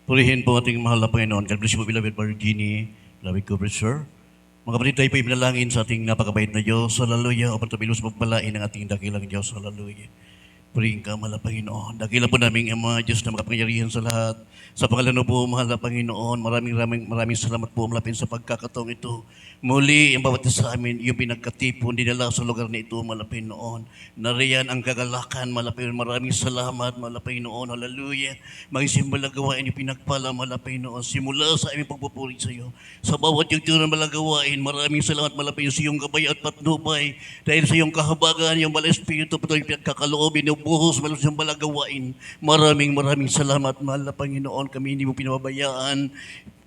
Purihin po ating mahal na Panginoon. God bless you po, beloved Virginie, beloved Cooper, sir. Mga kapatid, tayo po ibinalangin sa ating napakabait na Diyos. Hallelujah. O pagtabilos magpalain ng ating dakilang Diyos. Hallelujah. Purihin ka, mahal na Panginoon. Dakila po namin ang mga Diyos na makapangyarihan sa lahat. Sa pangalan po, mahal na Panginoon, maraming salamat po malapit sa pagkakataong ito. Muli, ang bawat isa sa amin, yung pinagkatipon, dinala sa lugar na ito, mahal na Panginoon. Nariyan ang kagalakan, mahal na Panginoon. Maraming salamat, mahal na Panginoon. Hallelujah. Magsimbal na gawain yung pinagpala, mahal na Panginoon. Simula sa aming pagpupuri sa iyo. Sa bawat yung tunang malagawain, maraming salamat, mahal na Panginoon, sa iyong gabay at patnubay. Dahil sa iyong kahabagan, yung mahal Espiritu, patuloy pinagkakaloobin, buhos, malos yung balagawain. Maraming salamat, mahal na Panginoon. Kami hindi mo pinababayaan.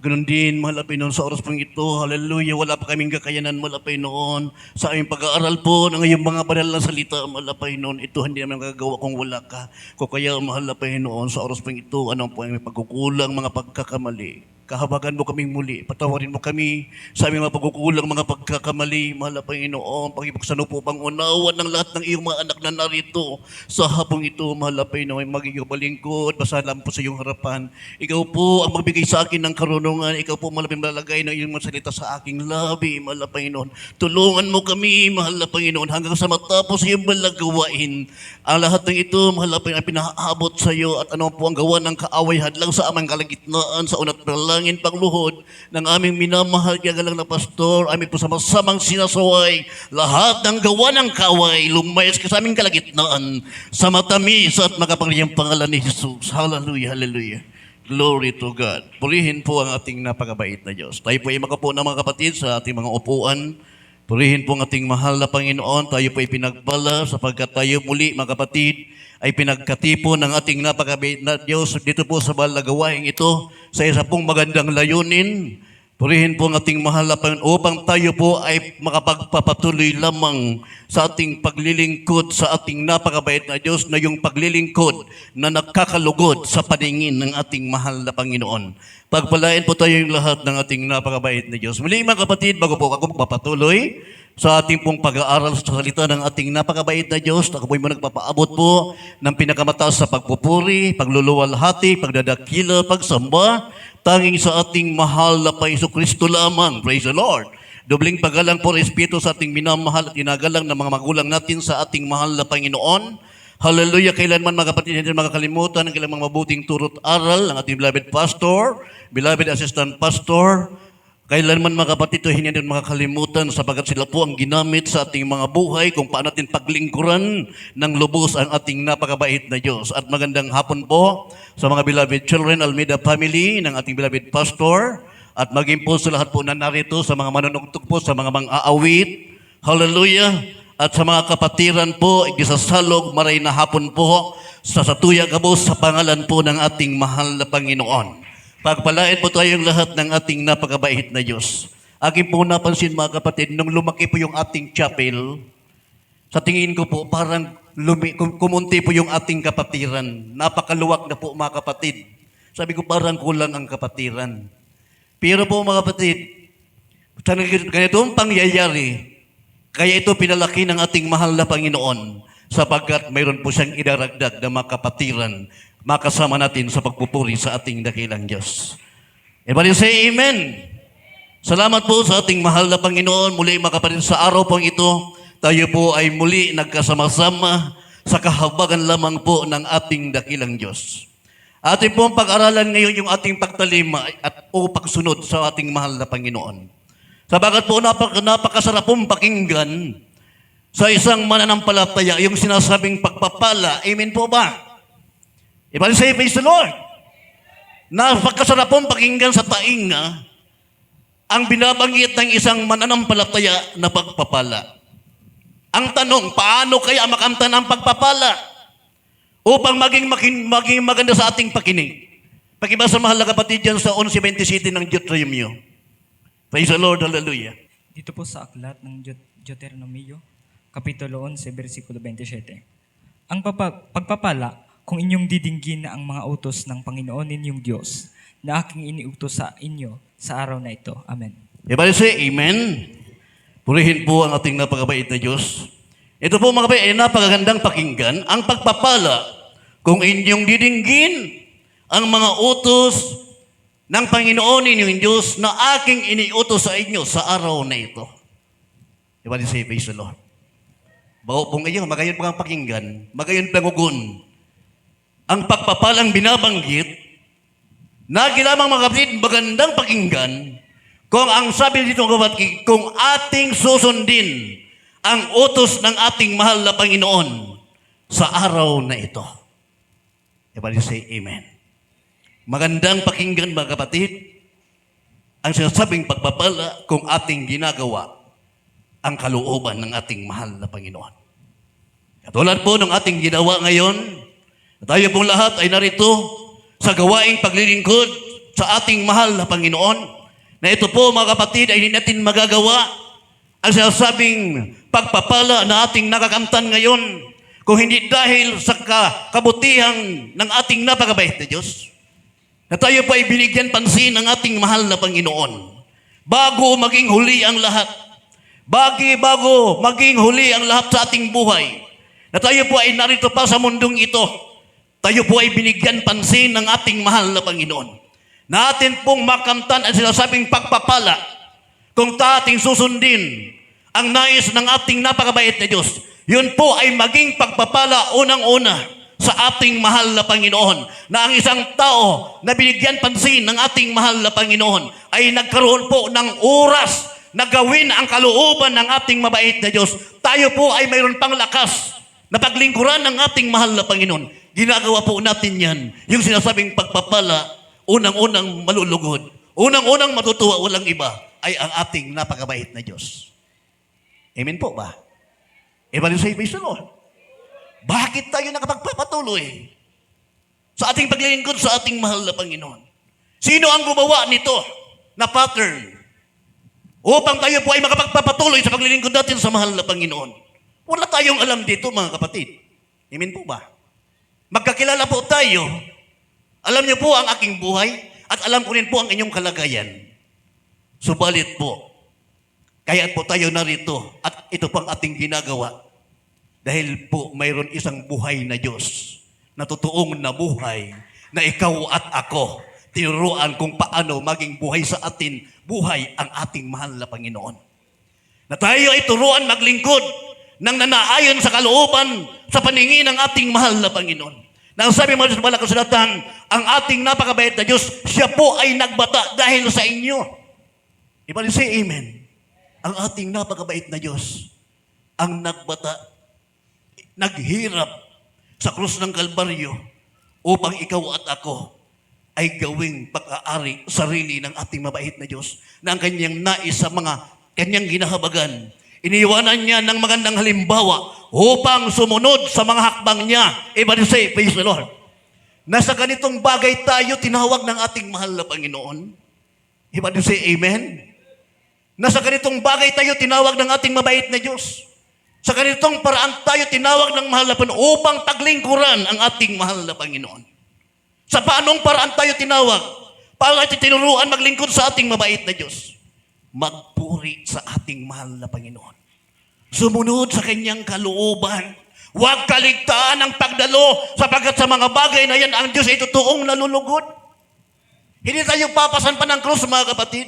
Ganun din, mahal na Panginoon, sa oras pong ito, hallelujah, wala pa kaming kakayanan, mahal na Panginoon. Sa aming pag-aaral po ng iyong mga banal na salita, mahal na Panginoon, ito hindi namin magagawa kung wala ka. Kung kaya, mahal na Panginoon, sa oras pong ito, anong po ang pagkukulang, mga pagkakamali. Kahabagan mo kaming muli, patawarin mo kami sa aming mga pagkukulang, mga pagkakamali, mahal na Panginoon, pakipagsano po pang unawan ng lahat ng iyong mga anak na narito sa hapong ito, mahal na Panginoon, magiging balingkod, basahan po sa iyong harapan. Ikaw po ang magbigay sa akin ng karunungan, ikaw po malapit malalagay ng iyong mga salita sa aking labi, mahal na Panginoon. Tulungan mo kami, mahal na Panginoon, hanggang sa matapos iyong balagawain. Ang lahat ng ito, mahal na Panginoon, pinaabot sa iyo at ano po ang gawa ng kaaway hadlang sa amang kalagitnaan sa unat langin pangluhod ng aming minamahal kagalang na pastor, aming po sama-samang sinasaway, lahat ng gawa ng kaaway, lumayas ka sa aming kalagitnaan, sa matamis at makapangyarihang pangalan ni Jesus. Hallelujah, hallelujah. Glory to God. Purihin po ang ating napakabait na Diyos. Tayo po ay makapo ng mga kapatid sa ating mga upuan. Purihin po ang ating mahal na Panginoon. Tayo po ay pinagpala sapagkat tayo muli, mga kapatid, ay pinagkatipo ng ating napakabait na Diyos dito po sa balagawaing ito sa isa pong magandang layunin. Purihin po ang ating mahal na Panginoon upang tayo po ay makapagpapatuloy lamang sa ating paglilingkod sa ating napakabait na Diyos na yung paglilingkod na nakakalugod sa paningin ng ating mahal na Panginoon. Pagpalain po tayo yung lahat ng ating napakabait na Diyos. Muli mga kapatid, bago po ako magpapatuloy sa ating pong pag-aaral sa salita ng ating napakabait na Diyos, ako po ay nagpapaabot po ng pinakamataas sa pagpupuri, pagluluwalhati, pagdadakila, pagsamba, tanging sa ating mahal na Paiso Kristo lamang. Praise the Lord. Dobling paggalang po, respeto sa ating minamahal at inagalang ng mga magulang natin sa ating mahal na Panginoon. Hallelujah. Kailanman mga kapatid, hindi makakalimutan ang kailang mga mabuting turot aral ng ating beloved pastor, beloved assistant pastor. Kailanman mga kapatid, hindi natin makakalimutan sapagkat sila po ang ginamit sa ating mga buhay kung paano natin paglingkuran ng lubos ang ating napakabait na Diyos. At magandang hapon po sa mga beloved children, Almeida family ng ating beloved pastor. At maging po sa lahat po na narito, sa mga manunugtog po, sa mga mang-aawit. Hallelujah. At sa mga kapatiran po, igisasalog, maray na hapon po sa Satuya Gabos sa pangalan po ng ating mahal na Panginoon. Pagpalain po tayong lahat ng ating napakabait na Diyos. Aking po napansin mga kapatid, nung lumaki po yung ating chapel, sa tingin ko po parang kumunti po yung ating kapatiran. Napakaluwag na po mga kapatid. Sabi ko parang kulang ang kapatiran. Pero po mga kapatid, sa ganitong pangyayari, kaya ito pinalaki ng ating mahal na Panginoon sapagkat mayroon po siyang idaragdag na mga kapatiran makasama natin sa pagpupuri sa ating dakilang Diyos. Everybody say amen. Salamat po sa ating mahal na Panginoon. Muli mga kapatid, sa araw pong ito, tayo po ay muli nagkasama-sama sa kahabagan lamang po ng ating dakilang Diyos. Ating pong pag-aralan ngayon yung ating pagtalima at o pagsunod sa ating mahal na Panginoon. Sabagat po napakasarap pong pakinggan sa isang mananampalataya yung sinasabing pagpapala. Amen po ba? Everybody say, praise the Lord. Napakasarap pong pakinggan sa tainga ang binabanggit ng isang mananampalataya na pagpapala. Ang tanong, paano kaya makamta ng pagpapala upang maging maganda sa ating pakinig? Pakibasa mahal na kapatid dyan sa 11:27 ng Deuteronomio. Praise the Lord, hallelujah. Dito po sa aklat ng Deuteronomio, Kapitulo 11, versikulo 27. Ang pagpapala, kung inyong didinggin na ang mga utos ng Panginoon ninyong Diyos na aking iniutos sa inyo sa araw na ito. Amen. Everybody say amen. Purihin po ang ating napakabait na Diyos. Ito po mga kapatid, ay napakagandang pakinggan. Ang pagpapala, kung inyong didinggin ang mga utos ng Panginoon ninyong Diyos na aking iniutos sa inyo sa araw na ito. Diba ni say, praise the Lord. Bago po ngayon, magayon pang pakinggan, magayon pangugun, ang pagpapalang binabanggit, na ginamang mga kapatid, magandang pakinggan, kung ang sabi dito ng kapatid, kung ating susundin ang utos ng ating mahal na Panginoon sa araw na ito. Everybody say amen. Magandang pakinggan mga kapatid, ang sinasabing pagpapala kung ating ginagawa ang kalooban ng ating mahal na Panginoon. Katulad po ng ating ginawa ngayon, tayo pong lahat ay narito sa gawaing paglilingkod sa ating mahal na Panginoon, na ito po mga kapatid ay hindi natin magagawa ang sinasabing pagpapala na ating nakakamtan ngayon kung hindi dahil sa kabutihan ng ating napakabait na Diyos, na tayo po ay binigyan pansin ng ating mahal na Panginoon bago maging huli ang lahat. Bago maging huli ang lahat sa ating buhay, na tayo po ay narito pa sa mundong ito, tayo po ay binigyan pansin ng ating mahal na Panginoon. Na atin pong makamtan ang sinasabing pagpapala kung ating susundin ang nais ng ating napakabait na Diyos. Yun po ay maging pagpapala unang-una sa ating mahal na Panginoon, na ang isang tao na binigyan pansin ng ating mahal na Panginoon ay nagkaroon po ng oras na gawin ang kalooban ng ating mabait na Diyos. Tayo po ay mayroon pang lakas na paglingkuran ng ating mahal na Panginoon. Ginagawa po natin yan, yung sinasabing pagpapala, unang-unang malulugod, unang-unang matutuwa, walang iba, ay ang ating napakabait na Diyos. Amen po ba? Everybody say, praise the Lord. Bakit tayo nakapagpapatuloy sa ating paglilingkod sa ating mahal na Panginoon? Sino ang gumawa nito na pattern upang tayo po ay makapagpapatuloy sa paglilingkod natin sa mahal na Panginoon? Wala tayong alam dito mga kapatid. Amen po ba? Magkakilala po tayo. Alam niyo po ang aking buhay at alam ko rin po ang inyong kalagayan. Subalit po, kaya po tayo narito at ito pang ating ginagawa dahil po mayroon isang buhay na Diyos na totoong nabuhay na ikaw at ako tinuruan kung paano maging buhay sa atin, buhay ang ating mahal na Panginoon. Na tayo ay turuan maglingkod ng nanaayon sa kalooban sa paningin ng ating mahal na Panginoon. Nang sabi mo sa Malakang Kasulatan, ang ating napakabait na Diyos, siya po ay nagbata dahil sa inyo. Ibalik say amen. Ang ating napakabait na Diyos, ang nagbata, naghirap sa krus ng Kalbaryo upang ikaw at ako ay gawing pag-aari sarili ng ating mabait na Diyos, na ang kanyang nais sa mga kanyang ginahabagan. Iniiwanan niya ng magandang halimbawa upang sumunod sa mga hakbang niya. Everybody say, praise the Lord. Nasa ganitong bagay tayo tinawag ng ating mahal na Panginoon. Everybody say, amen. Nasa ganitong bagay tayo tinawag ng ating mabait na Diyos. Sa ganitong paraan tayo tinawag ng mahal na Panginoon upang paglingkuran ang ating mahal na Panginoon. Sa paanong paraan tayo tinawag? Paano tayo tinuruan maglingkod sa ating mabait na Diyos? Magpuri sa ating mahal na Panginoon. Sumunod sa kanyang kalooban. Huwag kaligtaan ang pagdalo sapagkat sa mga bagay na yan, ang Diyos ay totoong nalulugod. Hindi tayo papasan pa ng krus, mga kapatid,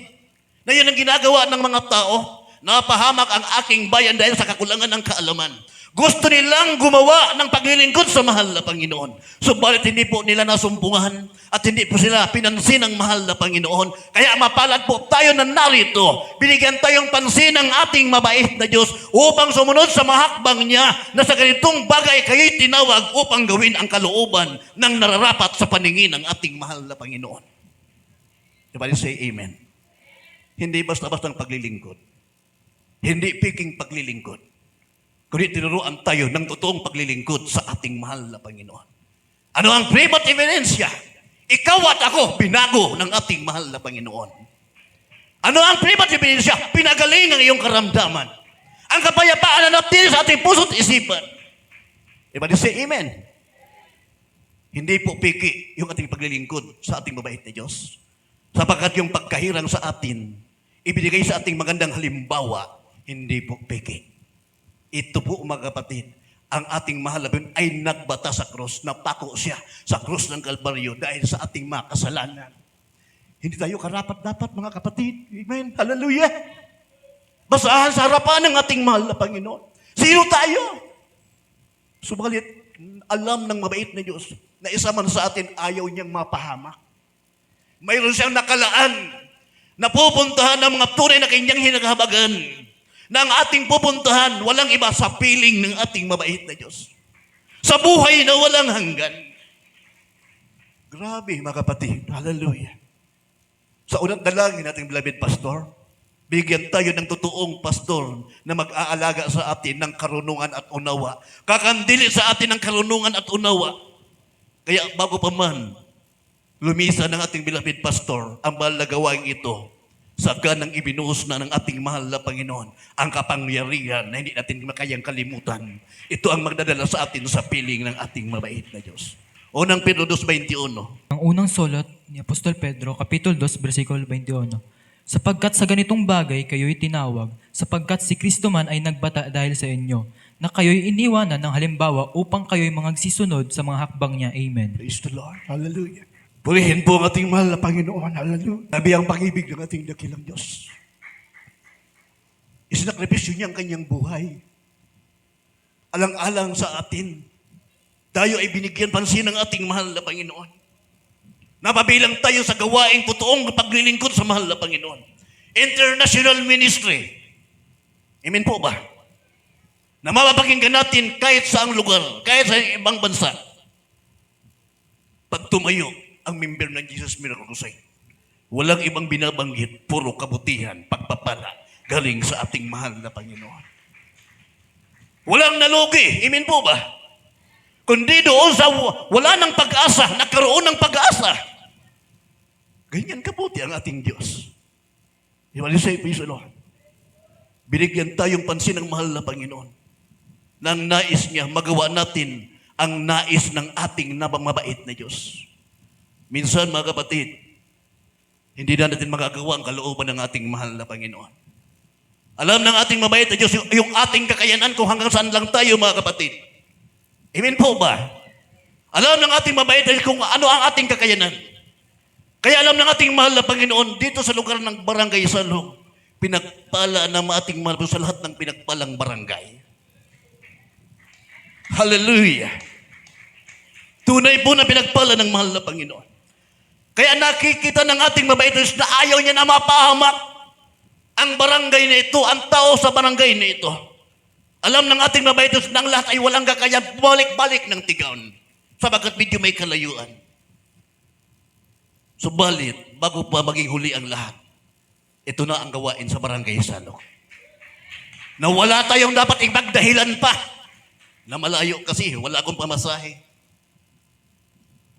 na yun ang ginagawa ng mga tao. Napahamak ang aking bayan dahil sa kakulangan ng kaalaman. Gusto nilang gumawa ng paglilingkod sa mahal na Panginoon. Subalit hindi po nila nasumpungan at hindi po sila pinansin ng mahal na Panginoon. Kaya mapalad po tayo na narito. Binigyan tayong pansin ng ating mabait na Diyos upang sumunod sa mahakbang niya na sa ganitong bagay kayo'y tinawag upang gawin ang kalooban ng nararapat sa paningin ng ating mahal na Panginoon. Everybody say amen. Hindi basta-bastang paglilingkod. Hindi piking paglilingkod. Kundi tinuruan tayo ng totoong paglilingkod sa ating mahal na Panginoon. Ano ang private evidensya? Ikaw at ako, binago ng ating mahal na Panginoon. Ano ang private evidensya? Pinagaling ang iyong karamdaman. Ang kapayapaan na natin sa ating puso't isipan. Everybody say amen. Hindi po piki yung ating paglilingkod sa ating mabait na Diyos. Sapagkat yung pagkahirang sa atin, ibinigay sa ating magandang halimbawa, hindi po piki. Ito po mga kapatid, ang ating mahal na Panginoon ay nagbata sa krus, napako siya sa krus ng Kalbaryo dahil sa ating mga kasalanan. Hindi tayo karapat-dapat, mga kapatid. Amen. Hallelujah. Basahan sa harapan ng ating mahal na Panginoon. Sino tayo? Subalit, alam ng mabait na Diyos na isa man sa atin ayaw niyang mapahamak. Mayroon siyang nakalaan na pupuntahan ng mga tunay na kanyang hinaghabagan na ang ating pupuntahan walang iba sa piling ng ating mabait na Diyos. Sa buhay na walang hanggan. Grabe, mga kapatid. Hallelujah. Sa unang dalangin nating beloved pastor, bigyan tayo ng totoong pastor na mag-aalaga sa atin ng karunungan at unawa. Kakandili sa atin ng karunungan at unawa. Kaya bago pa man, lumisa ng ating beloved pastor ang mahal na gawain ito. Saka nang ibinuhos na ng ating mahal na Panginoon ang kapangyarihan na hindi natin makayang kalimutan. Ito ang magdadala sa atin sa piling ng ating mabait na Diyos. Unang Pedro 2:21. Ang unang sulat ni Apostol Pedro, Kapitulo 2, versikulo 21. Sapagkat sa ganitong bagay kayo'y tinawag, sapagkat si Kristo man ay nagbata dahil sa inyo, na kayo'y iniwanan ng halimbawa upang kayo'y magsisunod sa mga hakbang niya. Amen. Praise the Lord. Hallelujah. Purihin po ang ating mahal na Panginoon. Hallelujah. Sabi ang pag-ibig ng ating dakilang Diyos. Isinakripisyo niya ang kanyang buhay. Alang-alang sa atin. Tayo ay binigyan pansin ng ating mahal na Panginoon. Napabilang tayo sa gawaing totoong paglilingkod sa mahal na Panginoon. International ministry. Amen po ba? Na mapapakinggan natin kahit sa ang lugar, kahit sa ibang bansa. Pag tumayo ang member ng Jesus Miracle Crusade, walang ibang binabanggit, puro kabutihan, pagpapala, galing sa ating mahal na Panginoon. Walang nalugi. Amen po ba? Kundi doon sa wala ng pag-asa, nagkaroon ng pag-asa. Ganyan kabuti ang ating Diyos. Say, praise the Lord. Binigyan tayong pansin ng mahal na Panginoon. Nang nais niya, magawa natin ang nais ng ating mabait na Diyos. Minsan, mga kapatid, hindi na natin magagawa ang kalooban ng ating mahal na Panginoon. Alam ng ating mabait na Diyos, yung ating kakayanan kung hanggang saan lang tayo, mga kapatid. Amen po ba? Alam ng ating mabait kung ano ang ating kakayanan. Kaya alam ng ating mahal na Panginoon, dito sa lugar ng Barangay Salong, pinagpala ng ating mahal sa lahat ng pinagpalang barangay. Hallelujah! Tunay po na pinagpala ng mahal na Panginoon. Kaya nakikita ng ating mabait na ayaw niya na mapahamak ang barangay na ito, ang tao sa barangay na ito. Alam ng ating mabait na ang lahat ay walang kakayahan, balik-balik ng tigaon. Sabagat medyo may kalayuan. Subalit, bago pa maging huli ang lahat, ito na ang gawain sa Barangay Salong. Na wala tayong dapat ipagdahilan pa. Na malayo kasi, wala akong pamasahe.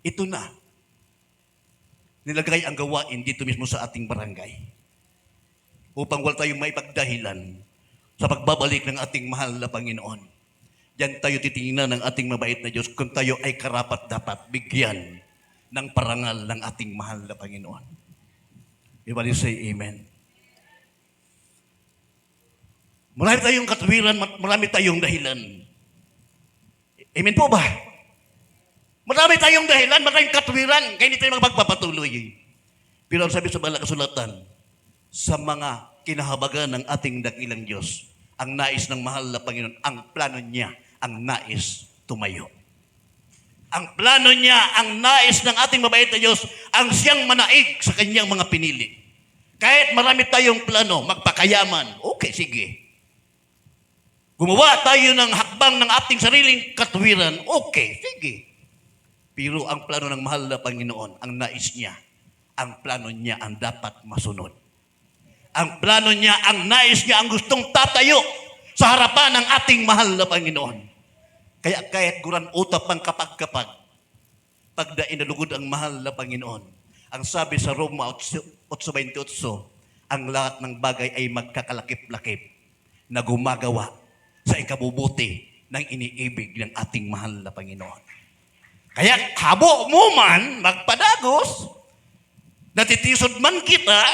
Ito na. Nilagay ang gawain dito mismo sa ating barangay. Upang wala tayong maipagdahilan sa pagbabalik ng ating mahal na Panginoon. Diyan tayo titingnan ng ating mabait na Diyos kung tayo ay karapat-dapat bigyan ng parangal ng ating mahal na Panginoon. Everybody say amen. Marami tayong katwiran, marami tayong dahilan. Amen po ba? Marami tayong dahilan, maraming katwiran, kaya hindi tayo magpapatuloy. Pero ang sabi sa Banal na Kasulatan, sa mga kinahabagan ng ating dakilang Diyos, ang nais ng mahal na Panginoon, ang plano niya, ang nais tumayo. Ang plano niya, ang nais ng ating mabait na Diyos, ang siyang manaig sa kanyang mga pinili. Kahit marami tayong plano, magpakayaman, okay, sige. Gumawa tayo ng hakbang ng ating sariling katwiran, okay, sige. Pero ang plano ng mahal na Panginoon, ang nais niya, ang plano niya ang dapat masunod. Ang plano niya, ang nais niya, ang gustong tatayo sa harapan ng ating mahal na Panginoon. Kaya kahit guran utap ang kapag-kapag, pagda inalugod ang mahal na Panginoon, ang sabi sa Roma 8:28, ang lahat ng bagay ay magkakalakip-lakip na gumagawa sa ikabubuti ng iniibig ng ating mahal na Panginoon. Kaya habo mo man, magpadagos, natitisod man kita,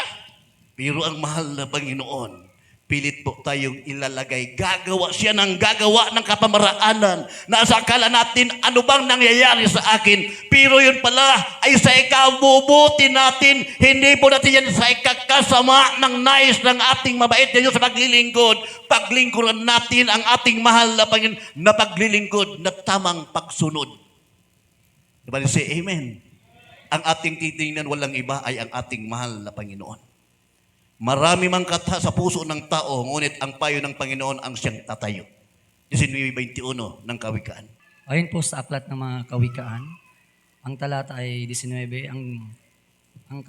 pero ang mahal na Panginoon, pilit po tayong ilalagay. Gagawa siya ng gagawa ng kapamaraanan na sa akala natin, ano bang nangyayari sa akin? Pero yun pala ay sa ikabubuti natin. Hindi po natin yan sa ikakasama ng nais ng ating mabait na Diyos sa paglilingkod. Paglingkuran natin ang ating mahal na Panginoon na paglilingkod na tamang pagsunod. Diba say amen? Ang ating titingnan walang iba ay ang ating mahal na Panginoon. Marami mang katha sa puso ng tao, ngunit ang payo ng Panginoon ang siyang tatayo. 19:21 ng Kawikaan. Ayon po sa aklat ng mga kawikaan, ang talata ay 19, ang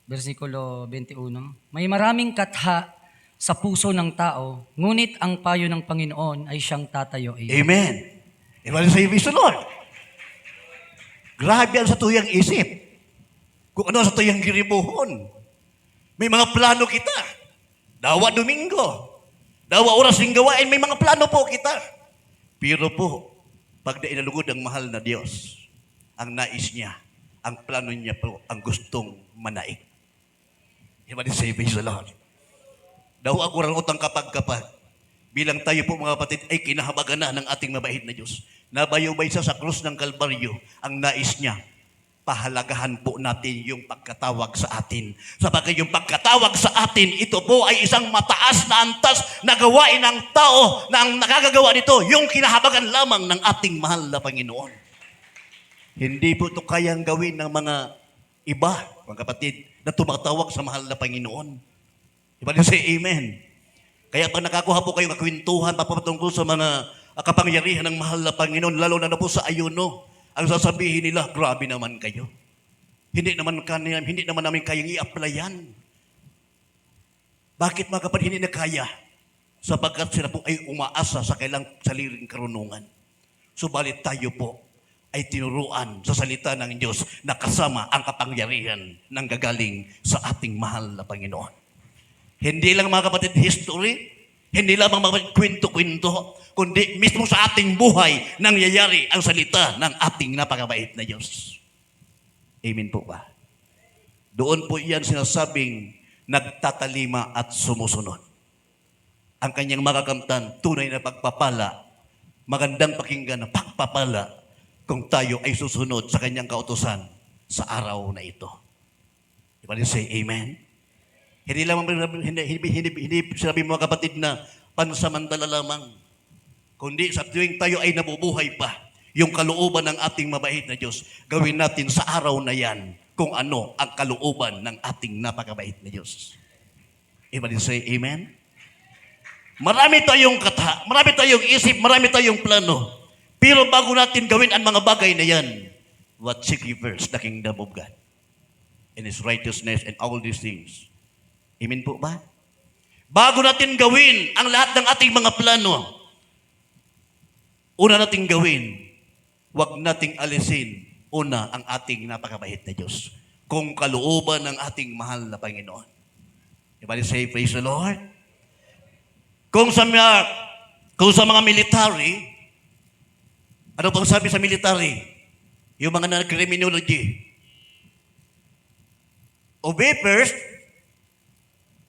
versikulo 21, may maraming katha sa puso ng tao, ngunit ang payo ng Panginoon ay siyang tatayo. Amen. Everybody say, praise the Lord. Grabe ang sa tuyang isip. Kung ano sa tuyang giribuhon. May mga plano kita. Dawa Domingo. Dawa oras ng gawain, may mga plano po kita. Pero po, pag nainalugod ang mahal na Diyos, ang nais niya, ang plano niya po, ang gustong manaig. Everybody say, praise the Lord. Dawa ko rin utang kapag bilang tayo po mga kapatid ay kinahabagan na ng ating mabait na Diyos. Nabayubay siya sa krus ng Kalbaryo, ang nais niya, pahalagahan po natin yung pagkatawag sa atin. Sapagkat yung pagkatawag sa atin, ito po ay isang mataas na antas na gawain ng tao na ang nakagagawa nito, yung kinahabagan lamang ng ating mahal na Panginoon. Hindi po ito kayang gawin ng mga iba, mga kapatid, na tumatawag sa mahal na Panginoon. Diba niyo say amen? Kaya pag nakakuha po kayong kakwentuhan, papatungkol sa mga kapangyarihan ng mahal na Panginoon, lalo na po sa ayuno, ang sasabihin nila, grabe naman kayo. Hindi naman namin kayang i-applyan. Bakit mga kapatid hindi na kaya? Sapagkat sila po ay umaasa sa kailang sariling karunungan. Subalit tayo po ay tinuruan sa salita ng Diyos na kasama ang kapangyarihan ng gagaling sa ating mahal na Panginoon. Hindi lang mga kapatid history, hindi lang mga kwento-kwento, kundi mismo sa ating buhay nangyayari ang salita ng ating napakabait na Diyos. Amen po ba? Doon po iyan sinasabing nagtatalima at sumusunod. Ang kanyang makakamtan, tunay na pagpapala, magandang pakinggan na pagpapala kung tayo ay susunod sa kanyang kautusan sa araw na ito. Diba niyo say amen? Hindi sinabi mga kapatid na pansamantala lamang, kundi sa tuwing tayo ay nabubuhay pa, yung kalooban ng ating mabait na Diyos, gawin natin sa araw na yan kung ano ang kalooban ng ating napakabait na Diyos. Everybody say amen? Marami tayong kata, marami tayong isip, marami tayong plano. Pero bago natin gawin ang mga bagay na yan, what seek ye first the kingdom of God and His righteousness and all these things. Amen po ba? Bago natin gawin ang lahat ng ating mga plano, una nating gawin, huwag nating alisin una ang ating napakabait na Diyos. Kung kalooban ng ating mahal na Panginoon. Everybody say, praise the Lord. Kung sa mga military, ano pang sabi sa military? Yung mga criminology. Obey first,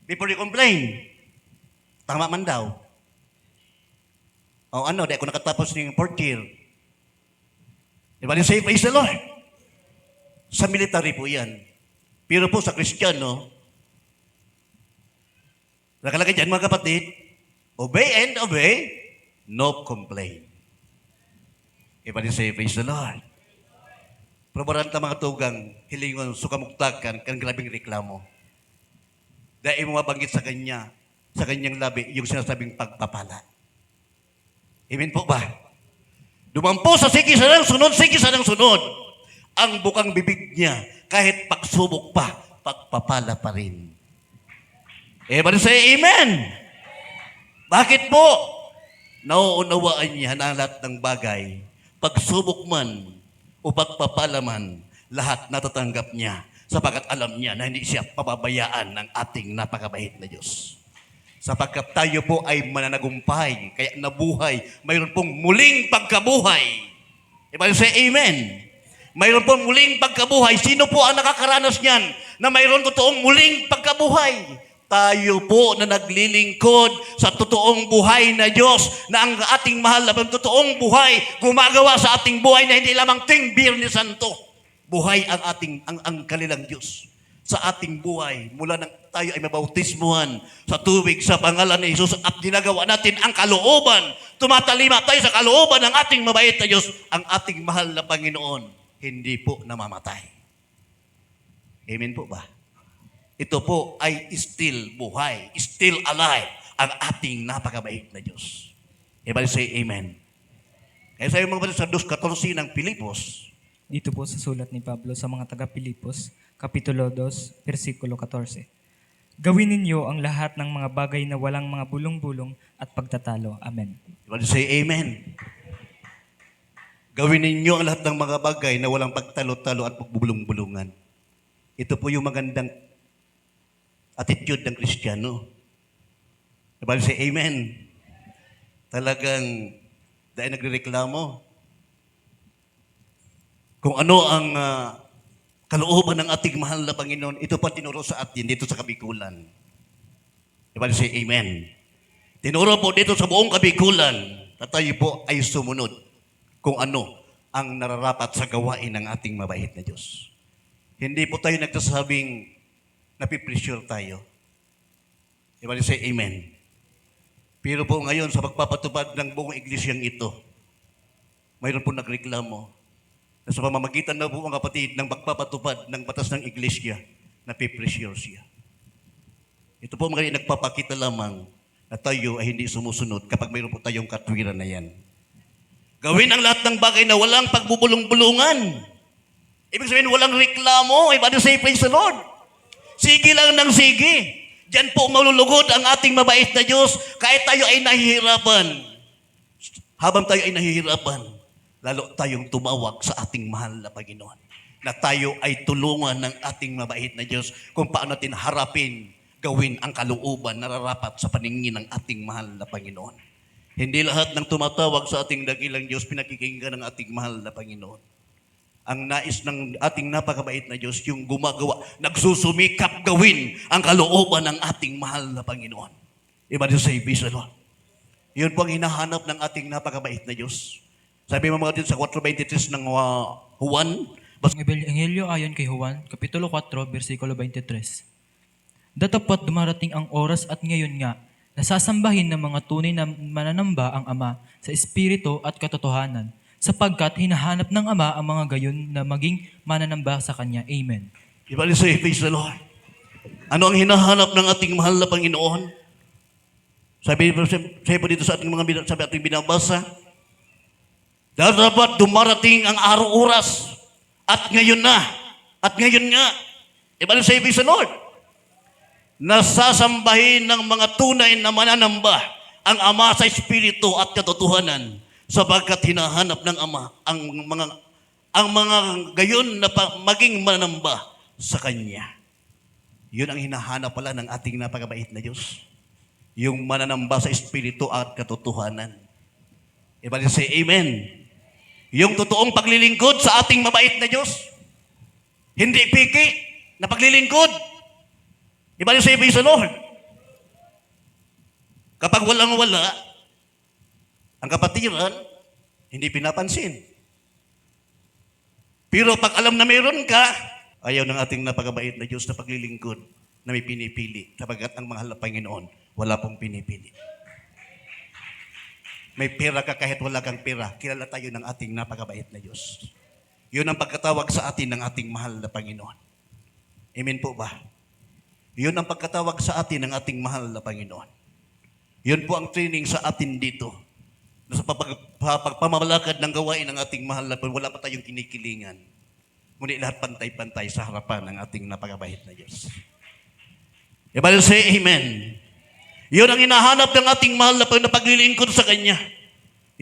before you complain. Tama man daw. O ano, di ako nakatapos ng 4th year. Diba say, praise the Lord. Sa military po yan. Pero po sa Kristiyano, nakalagay dyan mga kapatid, obey and obey, no complain. Diba say, praise the Lord. Probaranta mga tugang, hilingon, sukamuktakan, kan grabing reklamo. Dahil mo mabanggit sa kanya, sa kanyang labi, yung sinasabing pagpapala. Amen po ba? Dumampo sa sikisan ng sunod. Ang bukang bibig niya, kahit pagsubok pa, pagpapala pa rin. Everybody say amen. Bakit po? Nauunawaan niya na lahat ng bagay. Pagsubok man o pagpapala man, lahat natatanggap niya sapagkat alam niya na hindi siya pababayaan ng ating napakabait na Diyos. Sapagkat tayo po ay mananagumpay, kaya nabuhay, mayroon pong muling pagkabuhay. Diba say amen? Mayroon pong muling pagkabuhay. Sino po ang nakakaranas niyan na mayroon totoong muling pagkabuhay? Tayo po na naglilingkod sa totoong buhay na Diyos, na ang ating mahal na totoong buhay, gumagawa sa ating buhay na hindi lamang ting Biyernes Santo. Buhay ang ang kanilang Diyos sa ating buhay. Mula nang tayo ay mabautismuhan sa tubig sa pangalan ni Jesus at ginagawa natin ang kalooban. Tumatalima tayo sa kalooban ng ating mabait na Diyos. Ang ating mahal na Panginoon, hindi po namamatay. Amen po ba? Ito po ay still buhay, still alive, ang ating napakabait na Diyos. Everybody say amen. Kaya sa mga kapatid sa 2:14 ng Pilipos, Dito po sa sulat ni Pablo sa mga taga-Pilipos, Kapitulo 2, versikulo 14. Gawin ninyo ang lahat ng mga bagay na walang mga bulong-bulong at pagtatalo. Amen. everybody say amen. Gawin ninyo ang lahat ng mga bagay na walang pagtalo-talo at pagbubulong-bulungan. Ito po yung magandang attitude ng Kristiyano. Everybody say amen. Talagang dahil nagrereklamo kung ano ang kalooban ng ating mahal na Panginoon, ito pa tinuro sa atin dito sa Kabikulan. Everybody say amen. Tinuro po dito sa buong Kabikulan na tayo po ay sumunod kung ano ang nararapat sa gawain ng ating mabait na Diyos. Hindi po tayo nagsasabing napipressure tayo. Everybody say amen. Pero po ngayon sa pagpapatupad ng buong iglesyang ito, mayroon po nagreklamo na sa pamamagitan na po mga kapatid ng pagpapatupad ng batas ng iglesia, napipressure siya. Ito po mga nagpapakita lamang na tayo ay hindi sumusunod kapag mayroon po tayong katwiran na yan. Gawin ang lahat ng bagay na walang pagbubulong-bulungan. Ibig sabihin, walang reklamo. Everybody say praise the Lord. Sige lang ng sige. Diyan po malulugod ang ating mabait na Diyos kahit tayo ay nahihirapan. Habang tayo ay nahihirapan, lalo tayong tumawag sa ating mahal na Panginoon na tayo ay tulungan ng ating mabait na Diyos kung paano natin harapin, gawin ang kalooban na nararapat sa paningin ng ating mahal na Panginoon. Hindi lahat ng tumatawag sa ating dakilang Diyos pinakikinggan ng ating mahal na Panginoon. Ang nais ng ating napakabait na Diyos, yung gumagawa, nagsusumikap gawin ang kalooban ng ating mahal na Panginoon. Iba din sa ibig, Lord. Yun po ang hinahanap ng ating napakabait na Diyos. Sabi mo mga din sa 4.23 ng Juan, Ang Ebanghelyo ayon kay Juan, Kapitulo 4, versikulo 23. Datapat dumarating ang oras at ngayon nga, nasasambahin ng mga tunay na mananamba ang Ama sa Espiritu at katotohanan, sapagkat hinahanap ng Ama ang mga gayon na maging mananamba sa Kanya. Amen. iba din sa ibig, Lord. Ano ang hinahanap ng ating mahal na Panginoon? Sabi po dito sa ating sabi ating binabasa, dapat dumarating ang araw-oras at ngayon na. At ngayon nga. Iba sa ibig sa Lord. Nasasambahin ng mga tunay na mananamba ang Ama sa Espiritu at katotohanan sapagkat hinahanap ng Ama ang mga gayon na maging mananamba sa Kanya. Yun ang hinahanap pala ng ating napakabait na Diyos. Yung mananamba sa Espiritu at katotohanan. Iba say amen. Yung totoong paglilingkod sa ating mabait na Diyos. Hindi piki na paglilingkod. Iba sa ibig sa Lord. Kapag walang-wala, ang kapatiran, hindi pinapansin. Pero pag alam na mayroon ka, ayaw ng ating napakabait na Diyos na paglilingkod na may pinipili. Sapagat ang mahal na Panginoon, wala pong pinipili. May pera ka kahit wala kang pera, kilala tayo ng ating napakabait na Diyos. Yun ang pagkatawag sa atin ng ating mahal na Panginoon. Amen po ba? Yun ang pagkatawag sa atin ng ating mahal na Panginoon. Yun po ang training sa atin dito. Sa pagpamamalakad ng gawain ng ating mahal na Panginoon, wala pa tayong kinikilingan. Ngunit lahat pantay-pantay sa harapan ng ating napakabait na Diyos. Everybody say amen. Yun ang hinahanap ng ating mahal na paglilingkod sa Kanya.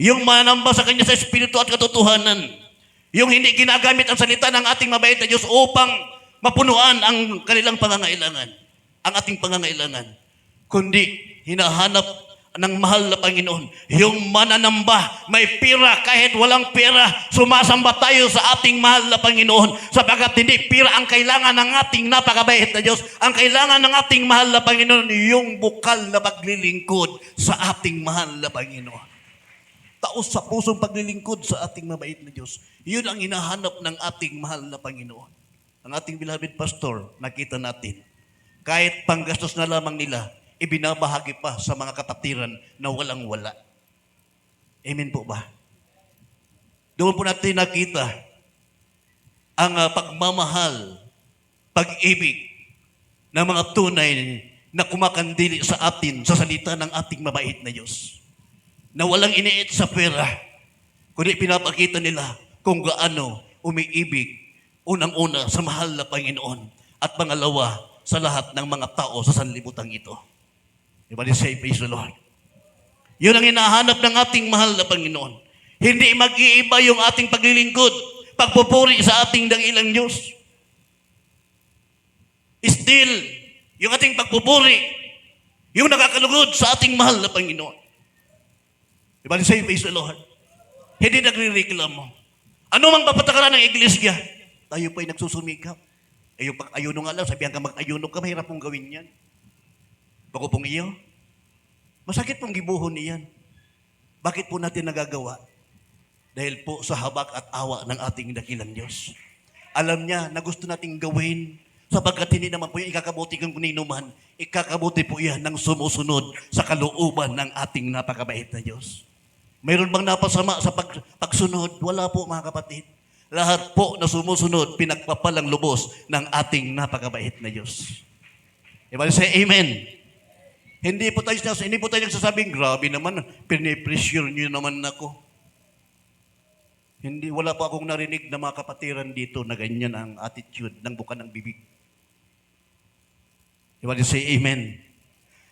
Yung manamba sa Kanya sa Espiritu at katotohanan. Yung hindi ginagamit ang salita ng ating mabait na Diyos upang mapunuan ang kanilang pangangailangan. Ang ating pangangailangan. Kundi hinahanap ng mahal na Panginoon. Yung mananamba, may pira kahit walang pira, sumasamba tayo sa ating mahal na Panginoon sapagkat hindi pira ang kailangan ng ating napakabait na Diyos. Ang kailangan ng ating mahal na Panginoon, yung bukal na paglilingkod sa ating mahal na Panginoon. Taos sa pusong paglilingkod sa ating mabait na Diyos. Yun ang hinahanap ng ating mahal na Panginoon. Ang ating beloved pastor, nakita natin, kahit panggastos na lamang nila, ibinabahagi pa sa mga kapatiran na walang-wala. Amen po ba? Doon po natin nakita ang pagmamahal, pag-ibig ng mga tunay na kumakandili sa atin sa salita ng ating mabait na Diyos. Na walang iniit sa pera, kundi pinapakita nila kung gaano umiibig unang-una sa mahal na Panginoon at pangalawa sa lahat ng mga tao sa sanlibutan ito. Everybody say, praise the Lord. Yun ang hinahanap ng ating mahal na Panginoon. Hindi mag-iiba yung ating paglilingkod, pagpupuri sa ating dakilang Diyos. Still, yung ating pagpupuri, yung nakakalugod sa ating mahal na Panginoon. Everybody say, praise the Lord. Hindi nagre-reklamo. Ano mang papatakaran ng iglesia, tayo po'y nagsusumikap. Yung pag-ayuno nga lang, sabihan ka mag-ayuno ka, mahirap pong gawin yan. Bago pong iyo, masakit pong gibuhon niyan. Bakit po natin nagagawa? Dahil po sa habak at awa ng ating dakilang Diyos. Alam niya na gusto nating gawin sapagkat hindi naman po yung ikakabuti kung kunino man, ikakabuti po yan ng sumusunod sa kalooban ng ating napakabait na Diyos. Mayroon bang napasama sa pagsunod? Wala po mga kapatid. Lahat po na sumusunod, pinagpapalang lubos ng ating napakabait na Diyos. Everybody say amen. Hindi po tayo nagsasabing, grabe naman, pinipressure niyo naman ako. Hindi, wala pa akong narinig na mga kapatiran dito na ganyan ang attitude ng buka ng bibig. Everybody say amen.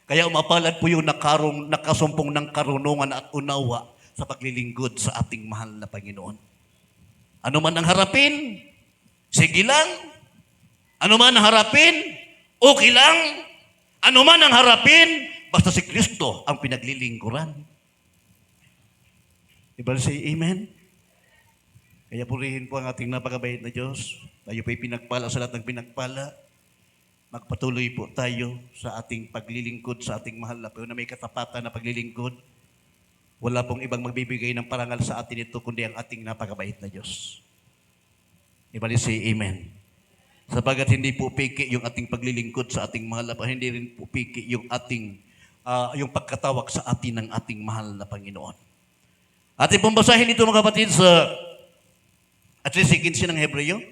Kaya umapalad po yung nakasumpong ng karunungan at unawa sa paglilingkod sa ating mahal na Panginoon. Ano man ang harapin, sige lang. Ano man ang harapin, okay lang. Ano man ang harapin, basta si Kristo ang pinaglilingkuran. Diba say amen? Kaya purihin po ang ating napakabait na Diyos. Tayo po'y pinagpala sa lahat ng pinagpala. Magpatuloy po tayo sa ating paglilingkod sa ating mahal na Panginoon na may katapatan na paglilingkod. Wala pong ibang magbibigay ng parangal sa atin ito kundi ang ating napakabait na Diyos. Diba say amen? Sapagat hindi po piki yung ating paglilingkod sa ating mahal na Panginoon, hindi rin po piki yung ating yung pagkatawag sa atin ng ating mahal na Panginoon. Ating pong basahin ito mga kapatid sa at least 15 ng Hebreo.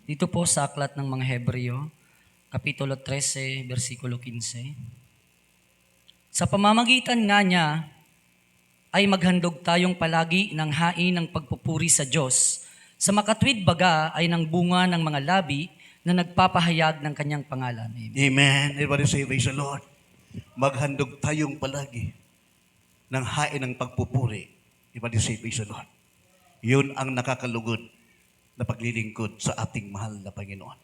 Dito po sa aklat ng mga Hebreo, Kapitulo 13, versikulo 15. Sa pamamagitan nga niya, ay maghandog tayong palagi ng hain ng pagpupuri sa Diyos. Sa makatwid baga ay ng bunga ng mga labi na nagpapahayag ng kanyang pangalan. Amen. Amen. Everybody say, praise the Lord. Maghandog tayong palagi ng hain ng pagpupuri. Everybody say, praise the Lord. Yun ang nakakalugod na paglilingkod sa ating mahal na Panginoon.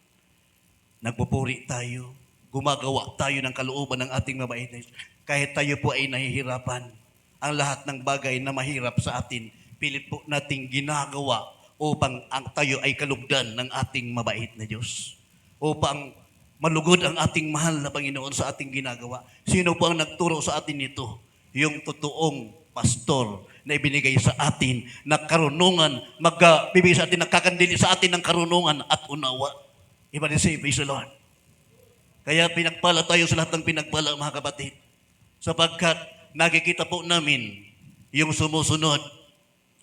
Nagpupuri tayo, gumagawa tayo ng kalooban ng ating mabait na Diyos. Kahit tayo po ay nahihirapan, ang lahat ng bagay na mahirap sa atin, pilit po nating ginagawa upang ang tayo ay kalugdan ng ating mabait na Diyos. Upang malugod ang ating mahal na Panginoon sa ating ginagawa. Sino po ang nagturo sa atin nito? Yung totoong pastor na ibinigay sa atin na karunungan, magbibigay sa atin, nagkakandili sa atin ng karunungan at unawa. Everybody say, praise the Lord. Kaya pinagpala tayo sa lahat ng pinagpala, mga kapatid. Sapagkat nakikita po namin yung sumusunod.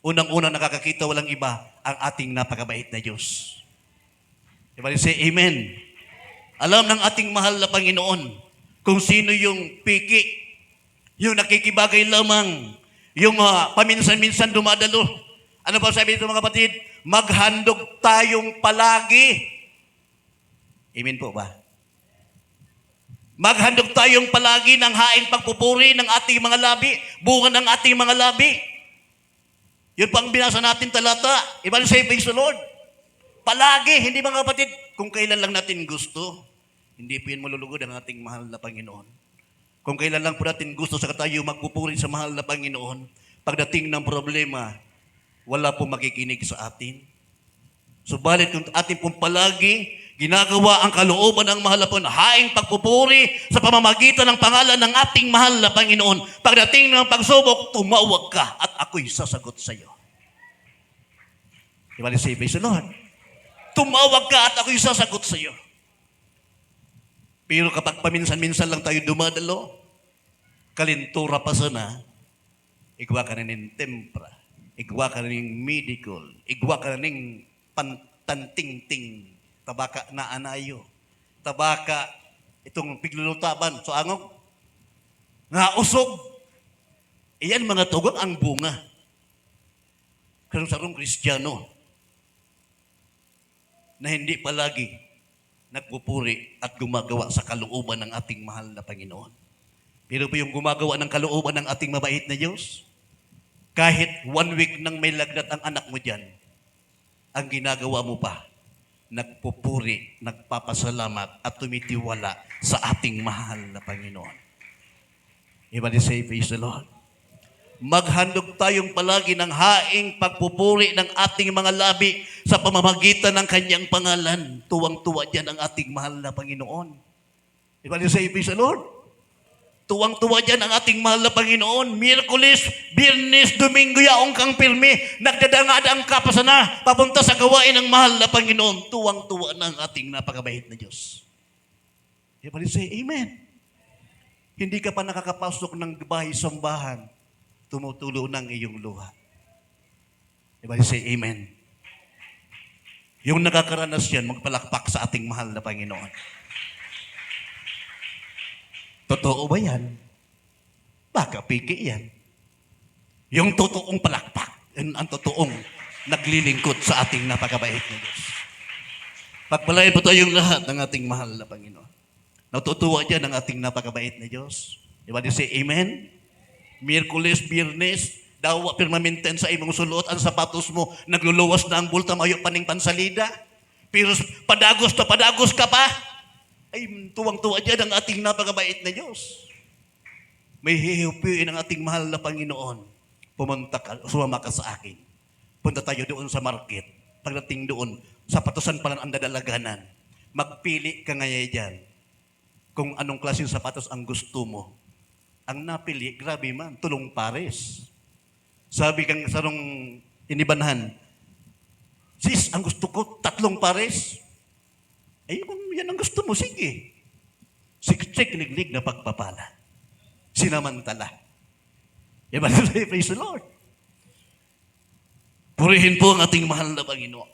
Unang-una nakakakita walang iba ang ating napakabait na Diyos. Everybody say, amen. Alam ng ating mahal na Panginoon kung sino yung piki, yung nakikibagay lamang, yung paminsan-minsan dumadalo. Ano pa sabi dito mga kapatid? Maghandog tayong palagi. Amen po ba? Maghandog tayong palagi ng haing pagpupuri ng ating mga labi, bunga ng ating mga labi. Yun pa ang binasa natin talata. Ibang say, praise the Lord. Palagi, hindi mga kapatid, kung kailan lang natin gusto, hindi po yun malulugod ang ating mahal na Panginoon. Kung kailan lang po natin gusto sa tayo magpupuri sa mahal na Panginoon, pagdating ng problema, wala po makikinig sa atin. Subalit kung atin pong palagi ginagawa ang kalooban ng mahal na Panginoon, haing pagpupuri sa pamamagitan ng pangalan ng ating mahal na Panginoon, pagdating ng pagsubok, tumawag ka at ako'y sasagot sa iyo. Diba ni say, praise the Lord? Tumawag ka at ako'y sasagot sa iyo. Pero kapag paminsan-minsan lang tayo dumadalo, kalintura pa sana, igwa ka na ng tempra, igwa ka na ng medical, igwa ka na ng pantanting-ting, tabaka na anayo, tabaka itong piglulutaban, so angog, nga usog. Iyan mga tugang ang bunga. Kung sarong Kristiyano, na hindi palagi nagpupuri at gumagawa sa kalooban ng ating mahal na Panginoon. Pero po yung gumagawa ng kalooban ng ating mabait na Diyos, kahit 1 week nang may lagnat ang anak mo dyan, ang ginagawa mo pa, nagpupuri, nagpapasalamat at tumitiwala sa ating mahal na Panginoon. Everybody say, praise the Lord. Maghandog tayong palagi ng haing pagpupuri ng ating mga labi sa pamamagitan ng kanyang pangalan. Tuwang-tuwa dyan ang ating mahal na Panginoon. Everybody say, praise the Lord. Tuwang-tuwa dyan ang ating mahal na Panginoon. Miyerkules, Biyernes, Domingo, yaong kang pirmi. Nagdadangad ka pa sana, papunta sa gawain ng mahal na Panginoon. Tuwang-tuwa na ang ating napakabait na Diyos. Everybody say, Amen. Hindi ka pa nakakapasok ng bahay-sambahan, tumutulo ng iyong luha. Everybody say, Amen. Yung nakakaranas yan, magpalakpak sa ating mahal na Panginoon. Totoo ba yan? Baka piki yan. Yung totoong palakpak, ang totoong naglilingkod sa ating napakabait na Diyos. Pagpalain po tayong lahat ng ating mahal na Panginoon. Natutuwa dyan ang ating napakabait na Diyos. Everybody say, Amen. Miyerkules, Biyernes, dawa permanenten sa imong sulot, ang sapatos mo, nagluluwas na ang bulta, mayo paning pansalida. Pero padagos ka pa. Ay, tuwang-tuwa dyan ang ating napakabait na Diyos. May hihiupiin ang ating mahal na Panginoon. Pumunta ka, sumama ka sa akin. Punta tayo doon sa market. Pagdating doon, sapatosan pa lang ang dadalaganan. Magpili ka ngayon dyan kung anong klaseng sapatos ang gusto mo. Ang napili, grabe man, tulong pares. Sabi kang sarong inibanhan, sis, ang gusto ko, 3 pares. Ay, kung yan ang gusto mo, sige. Siksik, liglig na pagpapala. Sinamantala. Diba? Praise the Lord. Purihin po ang ating mahal na Panginoon.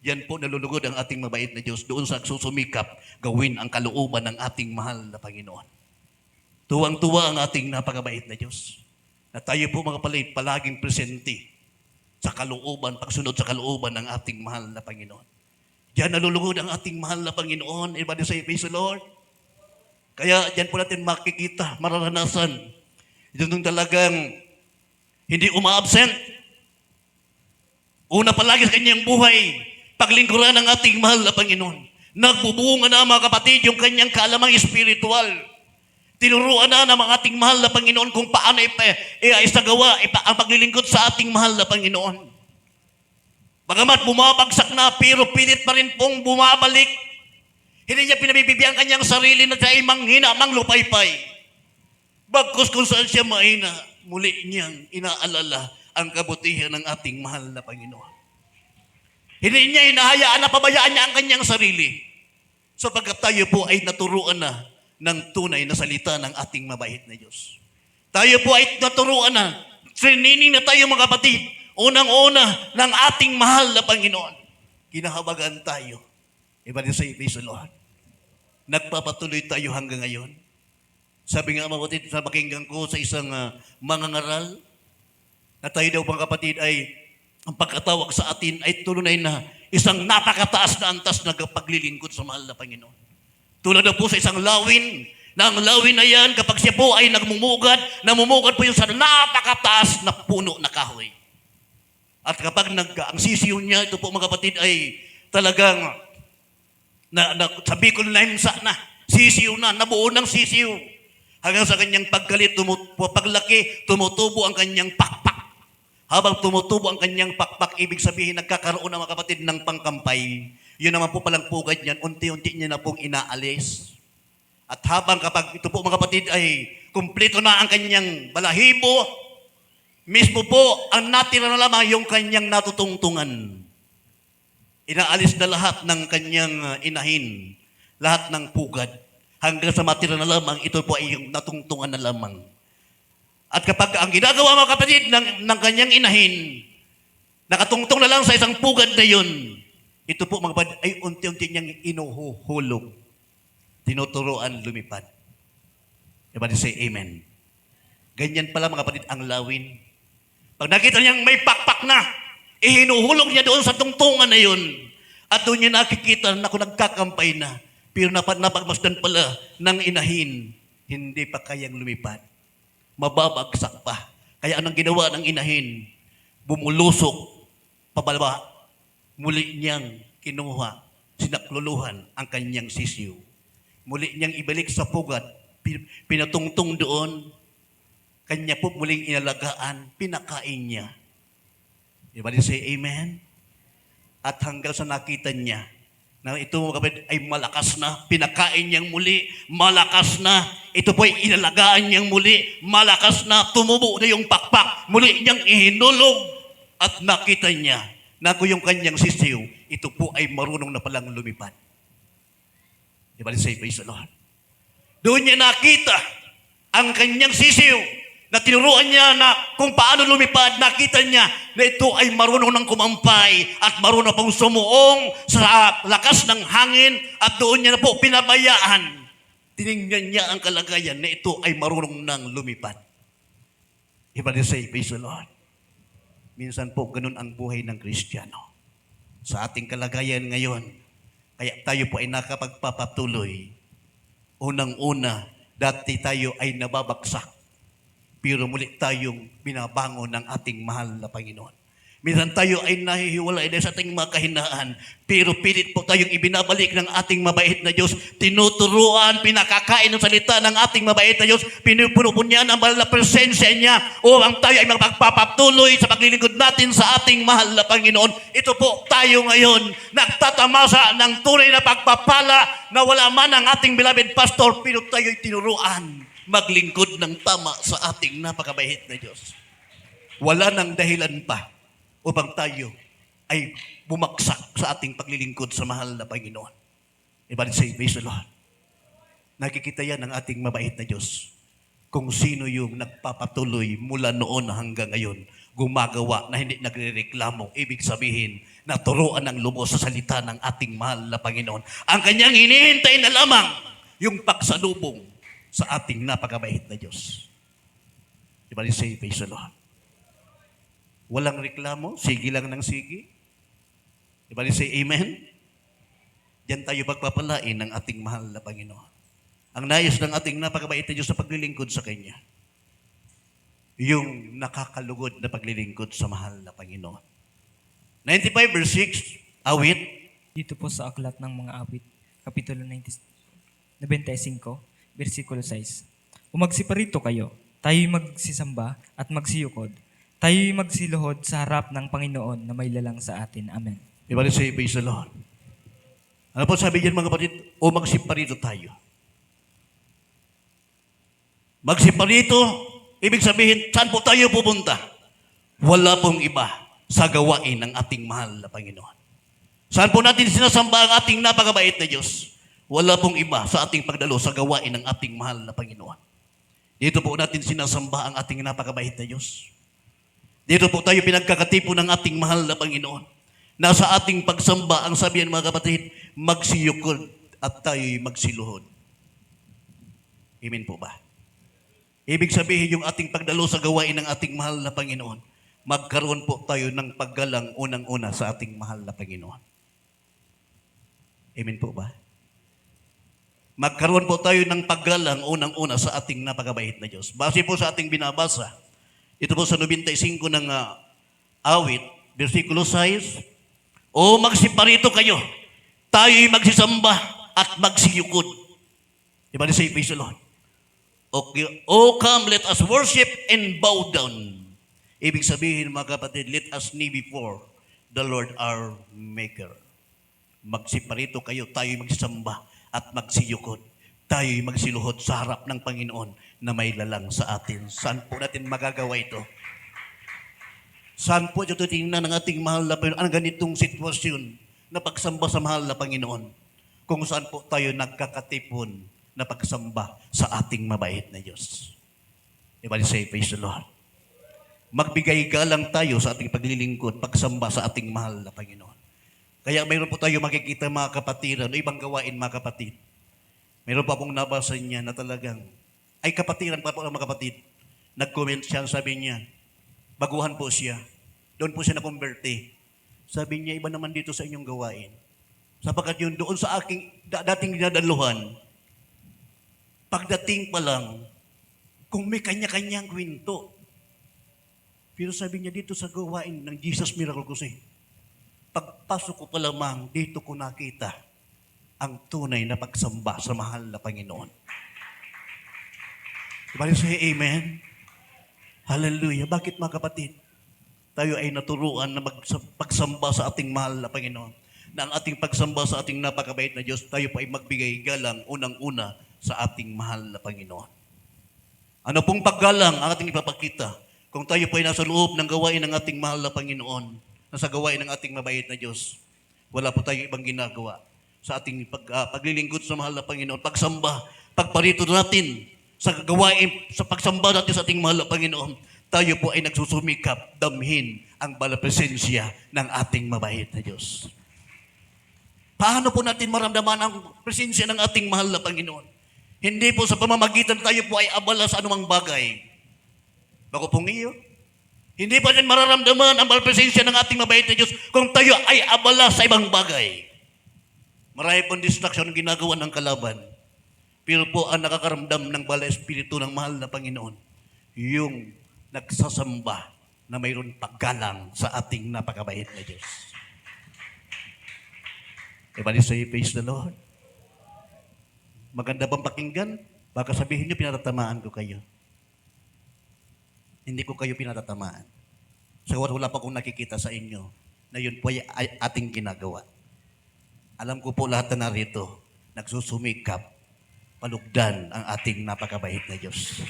Yan po nalulugod ang ating mabait na Diyos. Doon sa susumikap, gawin ang kalooban ng ating mahal na Panginoon. Tuwang-tuwa ang ating napakabait na Diyos. Na tayo po mga palaging presente sa kalooban, pagsunod sa kalooban ng ating mahal na Panginoon. Diyan nalulugod ang ating mahal na Panginoon. Everybody say, praise the Lord. Kaya diyan po natin makikita, mararanasan. Ito nung talagang hindi uma-absent. Una palagi sa kanyang buhay, paglingkuran ng ating mahal na Panginoon. Nagbubunga na mga kapatid yung kanyang kaalamang espiritual. Tinuruan na ng mga ating mahal na Panginoon kung paano isagawa ang paglilingkod sa ating mahal na Panginoon. Bagamat bumabagsak na, pero pilit pa rin pong bumabalik. Hindi niya pinabibigyan ang kanyang sarili na siya ay manghina, manglupaypay. Bagkus kung saan siya mahina, muli niyang inaalala ang kabutihan ng ating mahal na Panginoon. Hindi niya hinahayaan na pabayaan niya ang kanyang sarili. Sapagkat tayo po ay naturuan na ng tunay na salita ng ating mabait na Diyos. Tayo po ay naturuan na, training na tayo mga kapatid, unang-una ng ating mahal na Panginoon. Kinahabagan tayo. Everybody say, praise the Lord. Nagpapatuloy tayo hanggang ngayon. Sabi nga mga kapatid, sa pakinggan ko sa isang mangangaral, na tayo daw mga kapatid ay, ang pagkatawag sa atin ay tunay na isang napakataas na antas na paglilingkod sa mahal na Panginoon. Tulad na po sa isang lawin, na ang lawin na yan, kapag siya po ay namumugad po yung sa napakataas na puno na kahoy. At kapag ang sisiw niya, ito po mga kapatid ay talagang sa Bicol na sisiw na, nabuo ng sisiw. Hanggang sa kanyang pagkalit, paglaki, tumutubo ang kanyang pakpak. Habang tumutubo ang kanyang pakpak, ibig sabihin nagkakaroon ng mga kapatid ng pangkampay. Yun naman po palang pugad niyan, unti-unti niya na pong inaalis. At habang kapag ito po mga kapatid ay kumpleto na ang kanyang balahibo, mismo po ang natira na lamang yung kanyang natutungtungan. Inaalis na lahat ng kanyang inahin, lahat ng pugad. Hanggang sa matira na lamang, ito po ay yung natungtungan na lamang. At kapag ang ginagawa mga kapatid ng kanyang inahin, nakatungtong na lang sa isang pugad na yun, ito po mga kapatid ay unti-unti niyang inuhuhulog. Tinuturoan lumipad. Everybody say amen. Ganyan pala mga kapatid ang lawin. Pag nakita niyang may pakpak na, ihinuhulog niya doon sa tungtungan na yun. At doon niya nakikita na kung nagkakampay na. Pero napagmasdan pala ng inahin, hindi pa kayang lumipad. Mababagsak pa. Kaya anong ginawa ng inahin? Bumulusok, pababa. Muli niyang kinuha, sinakluluhan ang kanyang sisiw. Muli niyang ibalik sa pugad, pinatungtong doon, kanya po muling inalagaan, pinakain niya. Everybody say amen? At hanggang sa nakita niya, na ito mga kapatid ay malakas na, pinakain niyang muli, malakas na, ito po ay inalagaan niyang muli, malakas na, tumubo na yung pakpak, muli niyang ihinulog, at nakita niya, na kung yung kanyang sisiw, ito po ay marunong na palang lumipad. Everybody say praise the Lord. Doon niya nakita ang kanyang sisiw, na tinuruan niya na kung paano lumipad, nakita niya na ito ay marunong ng kumampay at marunong pang sumuong sa lakas ng hangin at doon niya na po pinabayaan. Tinignan niya ang kalagayan na ito ay marunong ng lumipad. Everybody say, praise the Lord. Minsan po, ganun ang buhay ng Kristiyano. Sa ating kalagayan ngayon, kaya tayo po ay nakapagpapatuloy. Unang-una, dati tayo ay nababagsak. Pero muli tayong binabangon ng ating mahal na Panginoon. Minsan tayo ay nahihiwalay dahil sa ating mga kahinaan. Pero pilit po tayong ibinabalik ng ating mabait na Diyos. Tinuturuan, pinakakain ng salita ng ating mabait na Diyos. Pinupuno po niya ang mahal na presensya niya upang tayo ay magpapatuloy sa paglilingkod natin sa ating mahal na Panginoon. Ito po tayo ngayon, nagtatamasa ng tunay na pagpapala na wala man ang ating beloved pastor, pero tayo ay tinuruan maglingkod ng tama sa ating napakabait na Diyos. Wala nang dahilan pa upang tayo ay bumaksak sa ating paglilingkod sa mahal na Panginoon. Everybody say, praise the Lord. Nakikita yan ng ating mabait na Diyos. Kung sino yung nagpapatuloy mula noon hanggang ngayon, gumagawa na hindi nagrereklamo. Ibig sabihin, naturuan ng lubos sa salita ng ating mahal na Panginoon. Ang kanyang hinihintay na lamang yung pagsalubong sa ating napakabait na Diyos. Everybody say, praise the Lord. Walang reklamo, sige lang ng sige. Everybody say, amen. Diyan tayo pagpapalain ng ating mahal na Panginoon. Ang nais ng ating napakabait na Diyos sa paglilingkod sa Kanya, yung nakakalugod na paglilingkod sa mahal na Panginoon. 95 verse 6, awit. Dito po sa Aklat ng Mga Awit, Kapitulo 95, versikulo 6. Umagsiparito kayo, tayo'y magsisamba at magsiyukod. Tayo'y magsiluhod sa harap ng Panginoon na may lalang sa atin. Amen. Everybody say, praise the Lord. Ano po sabi diyan mga kapatid? O magsiparito tayo. Magsiparito, ibig sabihin, saan po tayo pupunta? Wala pong iba sa gawain ng ating mahal na Panginoon. Saan po natin sinasamba ang ating napakabait na Diyos? Wala pong iba sa ating pagdalo sa gawain ng ating mahal na Panginoon. Dito po natin sinasamba ang ating napakabait na Diyos. Dito po tayo pinagkakatipo ng ating mahal na Panginoon. Nasa ating pagsamba, ang sabihan mga kapatid, magsiyukod at tayo'y magsiluhod. Amen po ba? Ibig sabihin yung ating pagdalo sa gawain ng ating mahal na Panginoon, magkaroon po tayo ng paggalang unang-una sa ating mahal na Panginoon. Amen po ba? Magkaroon po tayo ng paggalang unang-una sa ating napakabait na Diyos. Base po sa ating binabasa, ito po sa 95 ng awit, versikulo 6, O magsiparito kayo, tayo'y magsisamba at magsiyukod. Diba, say praise the Lord. Okay. Oh, come, let us worship and bow down. Ibig sabihin, mga kapatid, let us kneel before the Lord our Maker. Magsiparito kayo, tayo'y magsamba at magsiyukod. Tayo'y magsiluhod sa harap ng Panginoon na may lalang sa atin. Saan po natin magagawa ito? Saan po ito tingnan ng ating mahal na Panginoon? Ang ganitong sitwasyon na pagsamba sa mahal na Panginoon? Kung saan po tayo nagkakatipon na pagsamba sa ating mabait na Diyos. Everybody say, praise the Lord. Magbigay galang tayo sa ating paglilingkod, pagsamba sa ating mahal na Panginoon. Kaya mayroon po tayo makikita mga kapatiran o ibang gawain mga kapatid. Mayroon pa akong nabasa niya na talagang, ay kapatiran pa po mga kapatid. Nag-comment siya, sabi niya, baguhan po siya. Doon po siya na-converte. Sabi niya, iba naman dito sa inyong gawain. Sapagkat yun doon sa aking dating dinadaluhan, pagdating pa lang, kung may kanya-kanyang kwento. Pero sabi niya dito sa gawain ng Jesus Miracle Crusade, pagpasok ko pa lamang, dito ko nakita ang tunay na pagsamba sa mahal na Panginoon. Diba say amen? Hallelujah. Bakit mga kapatid? Tayo ay naturuan na pagsamba sa ating mahal na Panginoon. Na ang ating pagsamba sa ating napakabait na Diyos, tayo pa ay magbigay galang unang-una sa ating mahal na Panginoon. Ano pong paggalang ang ating ipapakita kung tayo po ay nasa loob ng gawain ng ating mahal na Panginoon, nasa gawain ng ating mabait na Diyos, wala po tayong ibang ginagawa sa ating paglilingkod sa mahal na Panginoon, pagsamba, pagparito natin sa gawain, sa pagsamba natin sa ating mahal na Panginoon, tayo po ay nagsusumikap, damhin ang presensya ng ating mabait na Diyos. Paano po natin maramdaman ang presensya ng ating mahal na Panginoon? Hindi po sa pamamagitan tayo po ay abala sa anumang bagay. Bago pong iyo, hindi pa rin mararamdaman ang presensya ng ating mabait na Diyos kung tayo ay abala sa ibang bagay. Marami pong distraction ang ginagawa ng kalaban. Pero po ang nakakaramdam ng bala espiritu ng mahal na Panginoon, yung nagsasamba na mayroon paggalang sa ating napakabait na Diyos. Everybody say, praise the Lord. Maganda bang pakinggan? Baka sabihin niyo, pinatatamaan ko kayo. Hindi ko kayo pinatatamaan. So wala pa akong nakikita sa inyo na yun po ay ating ginagawa. Alam ko po lahat na narito, nagsusumikap, palugdan ang ating napakabait na Diyos.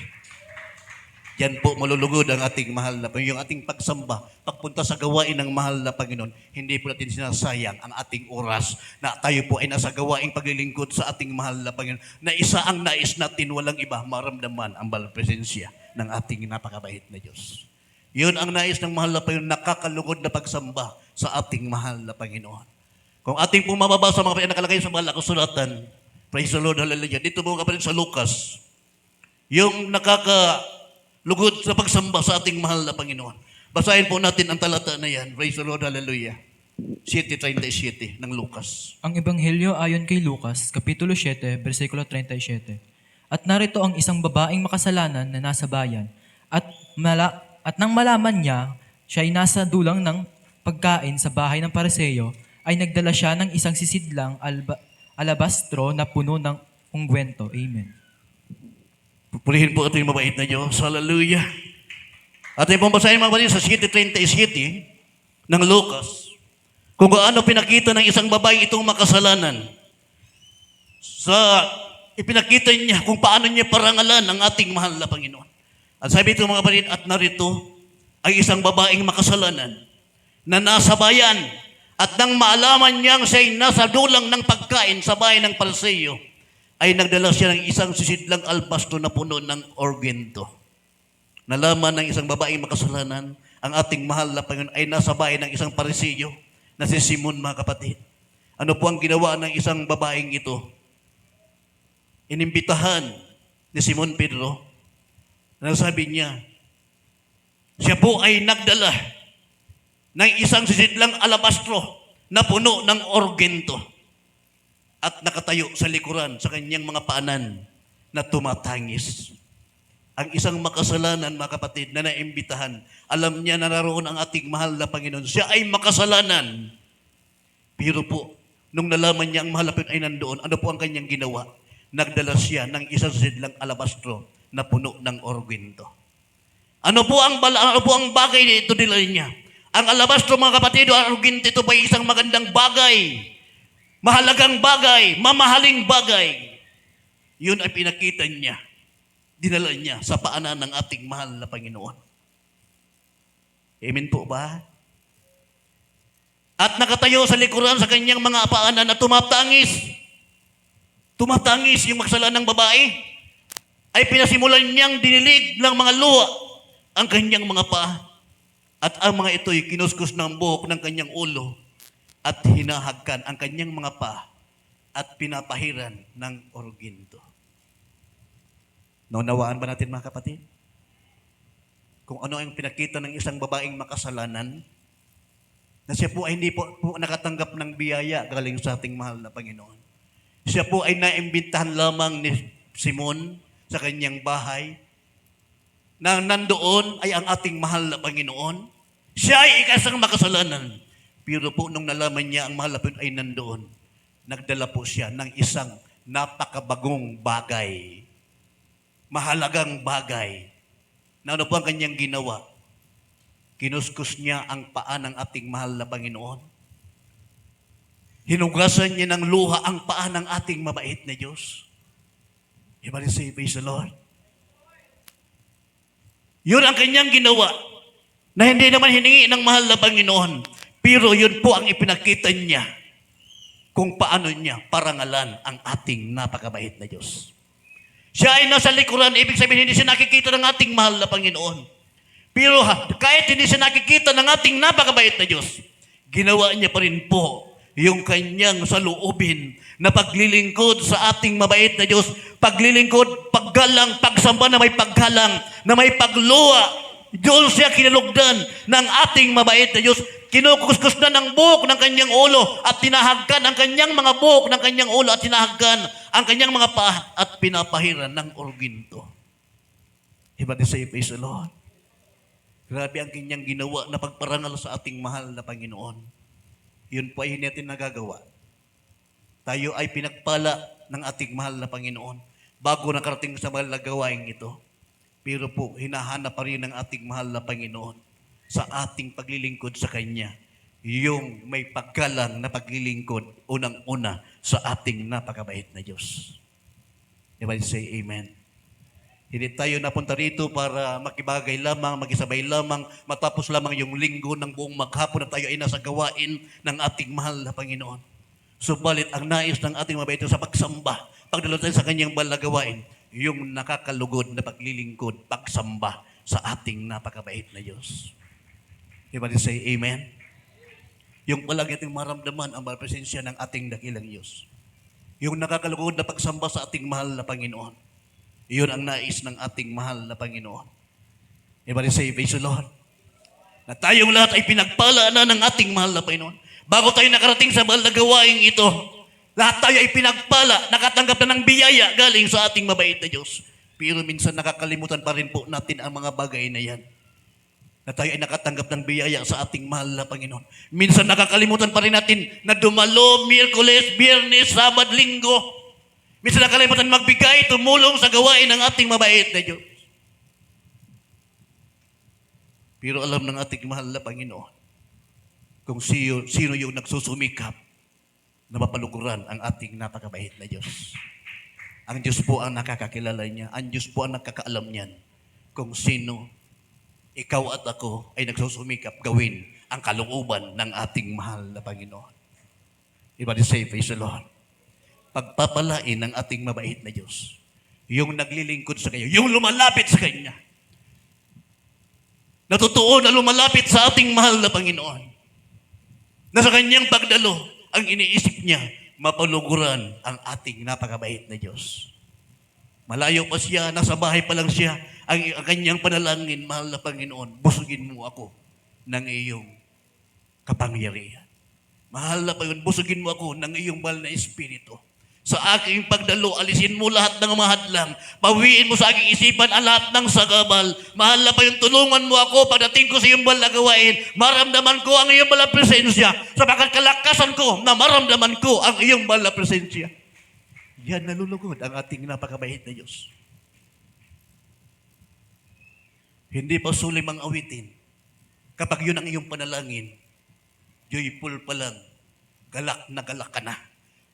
Yan po malulugod ang ating mahal na Panginoon. Yung ating pagsamba, pagpunta sa gawain ng mahal na Panginoon, hindi po natin sinasayang ang ating oras na tayo po ay nasa gawaing paglilingkod sa ating mahal na Panginoon. Na isa ang nais natin, walang iba, maramdaman ang presensya ng ating napakabait na Diyos. Yun ang nais ng mahal na Panginoon, nakakalugod na pagsamba sa ating mahal na Panginoon. Kung ating pong mababasa mga kapatid, nakalagay sa mahal na kasulatan, praise the Lord, hallelujah. Dito po kapatid sa Lucas, yung lugod sa pagsamba sa ating mahal na Panginoon. Basahin po natin ang talata na yan. Praise the Lord, hallelujah. 7:37 ng Lucas. Ang Ebanghelyo ayon kay Lucas, Kapitulo 7, versikulo 37. At narito ang isang babaeng makasalanan na nasa bayan, at nang malaman niya, siya ay nasa dulang ng pagkain sa bahay ng Pariseo, ay nagdala siya ng isang sisidlang alabastro na puno ng ungwento. Amen. Pupurihin po ating mabait na Diyos. Hallelujah. At yung pambasahin mga kapatid sa 7:37 ng Lucas, kung gaano pinakita ng isang babae itong makasalanan. Ipinakita niya kung paano niya parangalan ang ating mahal na Panginoon. At sabi ito mga kapatid, at narito ay isang babaeng makasalanan na nasa bayan, at nang maalaman niyang siya'y nasa dulang ng pagkain sa bahay ng Pariseo, ay nagdala siya ng isang sisidlang albasto na puno ng orgento. Nalaman ng isang babaeng makasalanan, ang ating mahal na Panginoon ay nasa bahay ng isang Pariseo na si Simon, mga kapatid. Ano po ang ginawa ng isang babaeng ito? Inimbitahan ni Simon Pedro, na sabi niya, siya po ay nagdala ng isang sisidlang alabastro na puno ng orgento at nakatayo sa likuran sa kanyang mga paanan na tumatangis. Ang isang makasalanan, mga kapatid, na naimbitahan, alam niya na naroon ang ating mahal na Panginoon. Siya ay makasalanan. Pero po, nung nalaman niya ang mahal na Panginoon ay nandoon, ano po ang kanyang ginawa? Nagdala siya ng isang sisidlang alabastro na puno ng orgwento. Ano po ang bagay nito nila niya? Ang alabastro, mga kapatid, ang orgwento, ito pa isang magandang bagay, mahalagang bagay, mamahaling bagay. Yun ay pinakita niya, dinala niya sa paanan ng ating mahal na Panginoon. Amen po ba? At nakatayo sa likuran sa kanyang mga paanan na tumatangis yung maksalanang babae, ay pinasimulan niyang dinilig ng mga luha ang kanyang mga paa. At ang mga ito'y kinuskus ng buhok ng kanyang ulo at hinahagkan ang kanyang mga paa at pinapahiran ng orginto. Naunawaan ba natin, mga kapatid? Kung ano ang pinakita ng isang babaeng makasalanan, na siya po ay hindi po nakatanggap ng biyaya galing sa ating mahal na Panginoon. Siya po ay naimbitahan lamang ni Simon sa kanyang bahay, na nandoon ay ang ating mahal na Panginoon. Siya ay ikasang makasalanan. Pero po nung nalaman niya ang mahal na Panginoon ay nandoon, nagdala po siya ng isang napakabagong bagay, mahalagang bagay. Na ano po ang kanyang ginawa? Kinuskus niya ang paa ng ating mahal na Panginoon. Hinugasan niya ng luha ang paa ng ating mabait na Diyos. Everybody say, praise the Lord. Yun ang kanyang ginawa, na hindi naman hiningi ng mahal na Panginoon. Pero yun po ang ipinakita niya kung paano niya parangalan ang ating napakabait na Diyos. Siya ay nasa likuran, ibig sabihin hindi siya nakikita ng ating mahal na Panginoon. Pero kahit hindi siya nakikita ng ating napakabait na Diyos, ginawa niya pa rin po yung kanyang saloobin na paglilingkod sa ating mabait na Diyos, paglilingkod, paggalang, pagsamba na may paggalang, na may pagluwa. Doon siya kinalugdan ng ating mabait na Diyos. Kinukuskus na ng buhok ng kanyang ulo at tinahagkan ang kanyang mga buhok ng kanyang ulo at tinahagkan ang kanyang mga paa at pinapahiran ng orginto. Everybody say, praise the Lord. Grabe ang kanyang ginawa na pagparangal sa ating mahal na Panginoon. Yun po ay hindi natin nagagawa. Tayo ay pinagpala ng ating mahal na Panginoon bago nakarating sa mahal na gawain ito. Pero po, hinahanap pa rin ng ating mahal na Panginoon sa ating paglilingkod sa Kanya. Yung may paggalang na paglilingkod, unang-una sa ating napakabait na Diyos. Everybody say amen. Hindi tayo napunta rito para makibagay lamang, makisabay lamang, matapos lamang yung linggo ng buong maghapon na tayo ay nasa gawain ng ating mahal na Panginoon. Subalit ang nais ng ating mabait sa pagsamba, pagdalo tayo sa kanyang mahal na gawain, yung nakakalugod na paglilingkod, pagsamba sa ating napakabait na Diyos. Everybody say amen. Yung palagi ating maramdaman ang presensya ng ating dakilang Diyos. Yung nakakalugod na pagsamba sa ating mahal na Panginoon. Iyon ang nais ng ating mahal na Panginoon. Everybody say, praise the Lord. Na tayong lahat ay pinagpala na ng ating mahal na Panginoon. Bago tayo nakarating sa mahal na gawain ito, lahat tayo ay pinagpala, nakatanggap na ng biyaya galing sa ating mabait na Diyos. Pero minsan nakakalimutan pa rin po natin ang mga bagay na yan. Na tayo ay nakatanggap ng biyaya sa ating mahal na Panginoon. Minsan nakakalimutan pa rin natin na dumalo, Miyerkules, Biyernes, Sabad, Linggo. Minsan nakalimutan magbigay, tumulong sa gawain ng ating mabait na Diyos. Pero alam ng ating mahal na Panginoon kung sino yung nagsusumikap na mapaluguran ang ating napakabait na Diyos. Ang Diyos po ang nakakakilala niya. Ang Diyos po ang nakakaalam niyan kung sino ikaw at ako ay nagsusumikap gawin ang kalooban ng ating mahal na Panginoon. Everybody say, praise the Lord. Pagpapalain ng ating mabait na Diyos. Yung naglilingkod sa Kanya, yung lumalapit sa Kanya. Natutuon na lumalapit sa ating mahal na Panginoon. Na sa Kanyang pagdalo, ang iniisip niya, mapaluguran ang ating napakabait na Diyos. Malayo pa siya, nasa bahay pa lang siya, ang Kanyang panalangin, mahal na Panginoon, busugin mo ako ng iyong kapangyarihan. Mahal na Panginoon, busugin mo ako ng iyong mahal na Espiritu. Sa aking pagdalo, alisin mo lahat ng mahadlang. Pawiin mo sa aking isipan ang lahat ng sagabal. Mahal na Panginoon, tulungan mo ako pagdating ko sa iyong mahal na gawain. Maramdaman ko ang iyong mahal na presensya. Sapagkat kalakasan ko na maramdaman ko ang iyong mahal na presensya. Yan nalulugod ang ating napakabait na Diyos. Hindi pa sulim ang awitin. Kapag yun ang iyong panalangin, joyful pa lang, galak na galak ka na.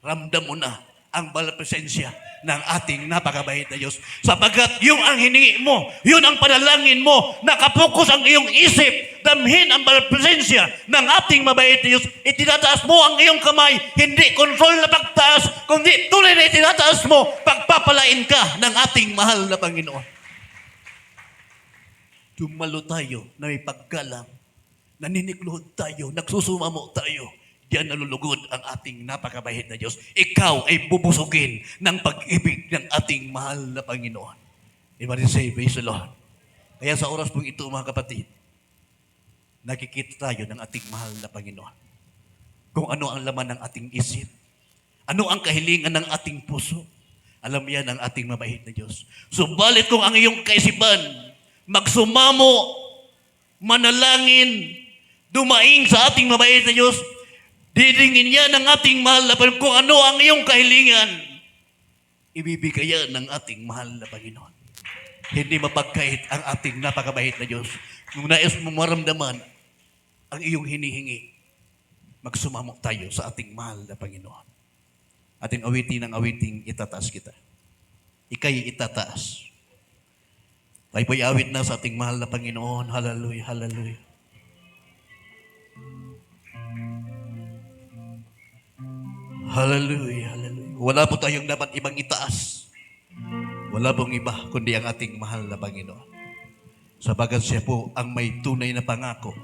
Ramdam mo na ang presensya ng ating napakabait na Diyos. Sapagkat yung ang hiningi mo, yun ang panalangin mo, nakapokus ang iyong isip, damhin ang presensya ng ating mabait na Diyos. Itinataas mo ang iyong kamay, hindi kontrol na pagtaas, kundi tuloy na itinataas mo, pagpapalain ka ng ating mahal na Panginoon. Dumalo tayo na may paggalang, naninikluhod tayo, nagsusumamo tayo. Diyan nalulugod ang ating napakabait na Diyos. Ikaw ay bubusugin ng pag-ibig ng ating mahal na Panginoon. Everybody say, praise the Lord. Kaya sa oras pong ito, mga kapatid, nakikita tayo ng ating mahal na Panginoon. Kung ano ang laman ng ating isip, ano ang kahilingan ng ating puso, alam yan ang ating mabait na Diyos. Subalit kung ang iyong kaisipan, magsumamo, manalangin, dumaing sa ating mabait na Diyos, didingin niya ng ating mahal na Panginoon kung ano ang iyong kahilingan. Ibibigay yan ng ating mahal na Panginoon. Hindi mapagkait ang ating napakabait na Diyos. Kung nais mo maramdaman ang iyong hinihingi, magsumamo tayo sa ating mahal na Panginoon. Ating awitin ng awiting itataas kita. Ika'y itataas. Tayo po'y awit na sa ating mahal na Panginoon. Hallelujah, hallelujah. Hallelujah, hallelujah. Wala po tayong dapat ibang itaas. Wala pong iba, kundi ang ating mahal na Panginoon. Sabagat siya po ang may tunay na pangako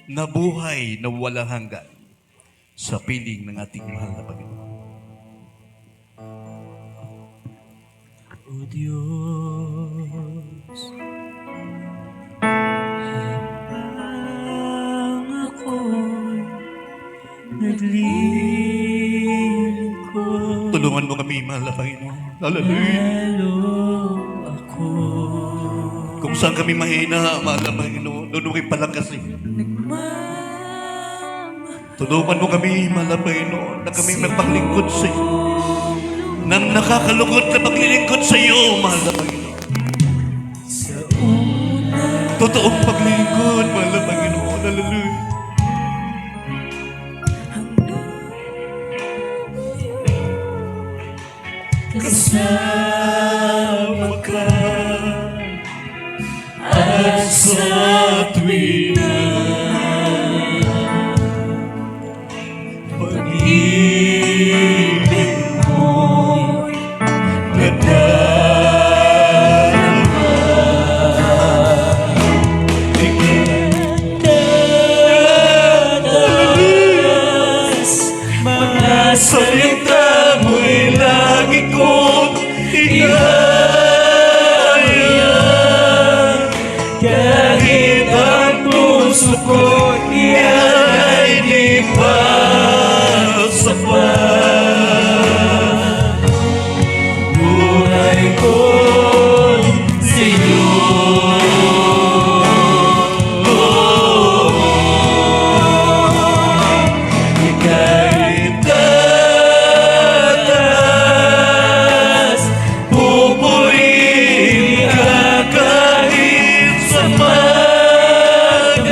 na buhay na walang hanggan sa piling ng ating mahal na Panginoon. O Diyos, habang ako'y naglilingkod, Tulungan mo kami, mahal na Panginoon. Hallelujah. lalo ako Kung saan kami mahina, mahal na Panginoon, doon mo kayo palakasin. Tulungan mo kami, mahal na Paginoon, na kami magpaglingkod sa iyo. Nang nakakalungkot na paglilingkod sa iyo, mahal na Panginoon. sa una Totoong paglilingkod, mahal na Panginoon. Hallelujah. kasama ka at sa tuwina pag-ibig mo'y nagdadalas mga salita mo'y lagi kong ihayag kahit ang puso ko'y ay di pa sapat. Buhay ko'y sa'yo. Ika'y tataas, pupurihin ka kahit sa magdamag.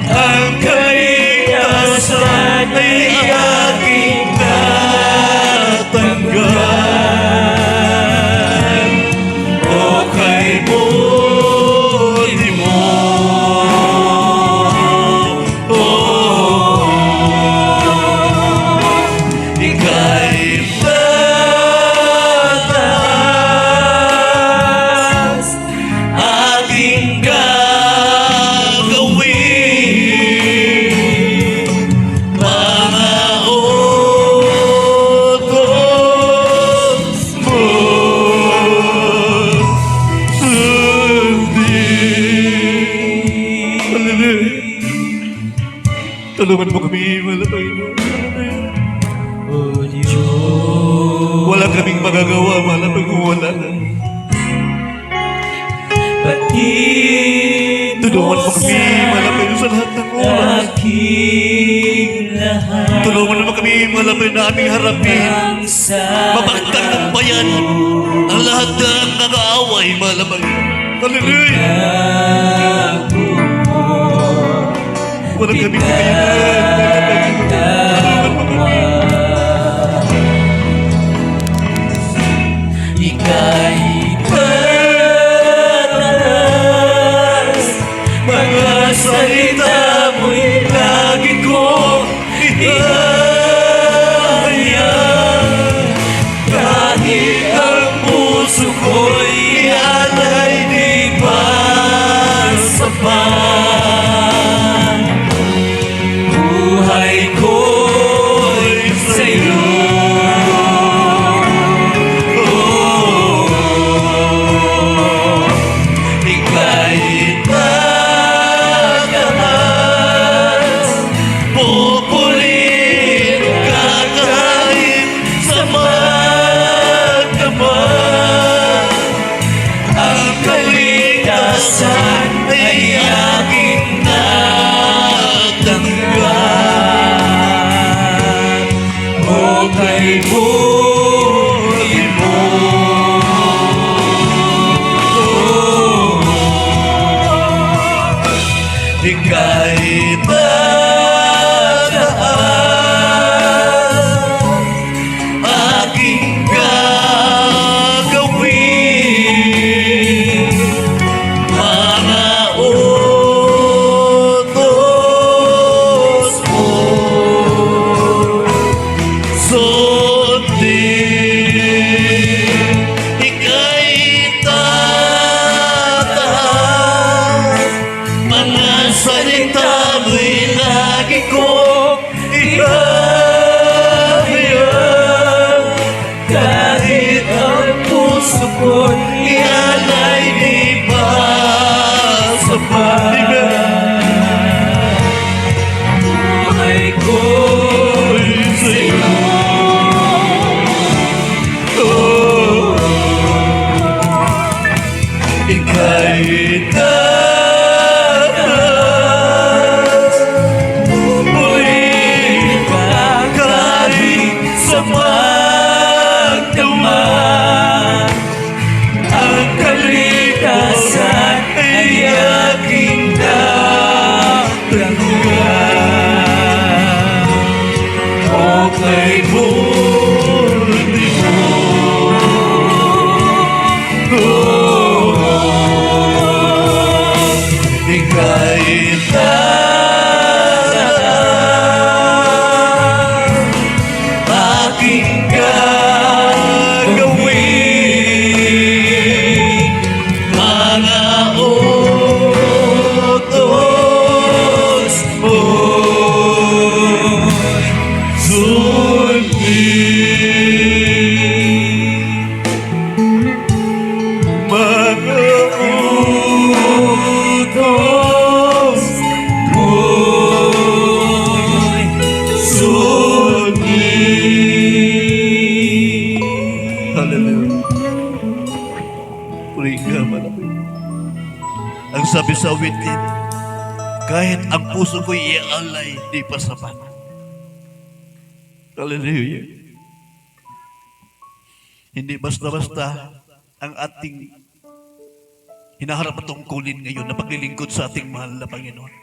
Ang kaligtasan ay aking natanggal. O kay buti mo, ika'y tataas, aking gagawin mga utos mo. Sundin. Hallelujah. Tulungan mo kami, mahal na Panginoon. O Diyos, wala kaming magagawa, mahal na Panginoon. Wala na. Tulungan mo kami, mahal na Panginoon, sa lahat ng oras. aking Tulungan naman kami mga laban na aming harapin. Mabaktan ng bayan ang lahat ng nag-aaway, mga laban. Hallelujah! Walang kami kakayanan, mga laban. Tulungan mo kami. Ika'y patalas, mga salita mo'y lagi ko ihahayag. Kahit ang puso ko'y alay di pa sapat, buhay ko'y sa'yo. Ika'y tataas, pupulin kakain sa magdamag. Ang kaligtasan ay aking natanggap. O kay buhay mo, ika'y tataas, aking gagawin. Mga utos mo, sundin. Ika'y tataas, mga salita mo'y lagi kong ihahayag. Kahit ang puso ko'y ialay di pa sapat, buhay ko'y sa'yo. Oh, ika'y tataas, muling kakain sa magdamag. Ang kaligtasan ay aking natanggap. O kay buhay mo, ika'y tataas, aking gagawin. Mga utos mo'y sundin. Mga utos mo'y sundin. Hallelujah. Purihin ka, malaki. Ang sabi sa awitin, kahit ang puso ko'y ialay, di pa sapat. Hallelujah. Hindi basta-basta ang ating hinaharap at tungkulin ngayon na paglilingkod sa ating mahal na Panginoon.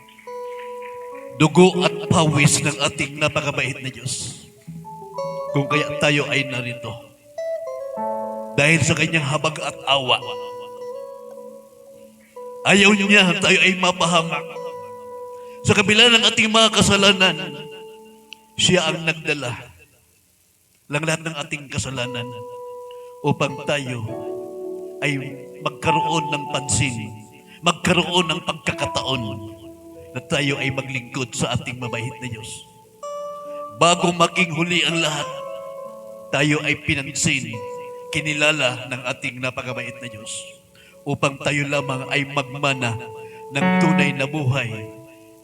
Dugo at pawis ng ating napakabait na Diyos. Kung kaya tayo ay narito. Dahil sa kanyang habag at awa. Ayaw niya tayo ay mapahamak. Sa kabila ng ating mga kasalanan, siya ang nagdala ng lahat ng ating kasalanan upang tayo ay magkaroon ng pansin, magkaroon ng pagkakataon na tayo ay maglingkod sa ating mabait na Diyos. Bago maging huli ang lahat, tayo ay pinansin, kinilala ng ating napakabait na Diyos upang tayo lamang ay magmana ng tunay na buhay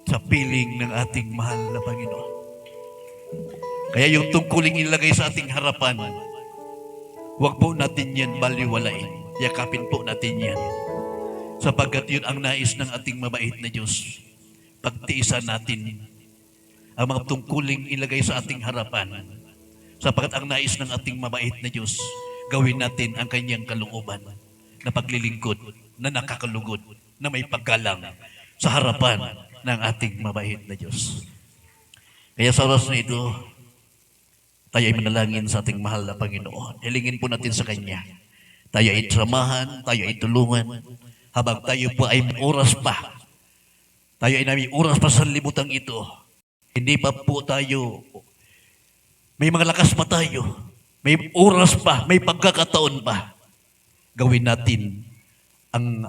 sa piling ng ating mahal na Panginoon. Kaya yung tungkuling ilagay sa ating harapan, huwag po natin yan baliwalain. Yakapin po natin yan. Sapagkat yun ang nais ng ating mabait na Diyos. Pagtiisan natin ang mga tungkuling ilagay sa ating harapan. Sapagkat ang nais ng ating mabait na Diyos, gawin natin ang kanyang kalooban na paglilingkod, na nakakalugod, na may paggalang sa harapan ng ating mabait na Diyos. Kaya sa oras na ito, tayo ay manalangin sa ating mahal na Panginoon. Hilingin po natin sa Kanya. Tayo ay samahan, tayo ay tulungan, habang tayo po ay may oras pa. Tayo ay may oras pa sa libutang ito. Hindi pa po tayo, may mga lakas pa tayo, may oras pa, may pagkakataon pa. Gawin natin ang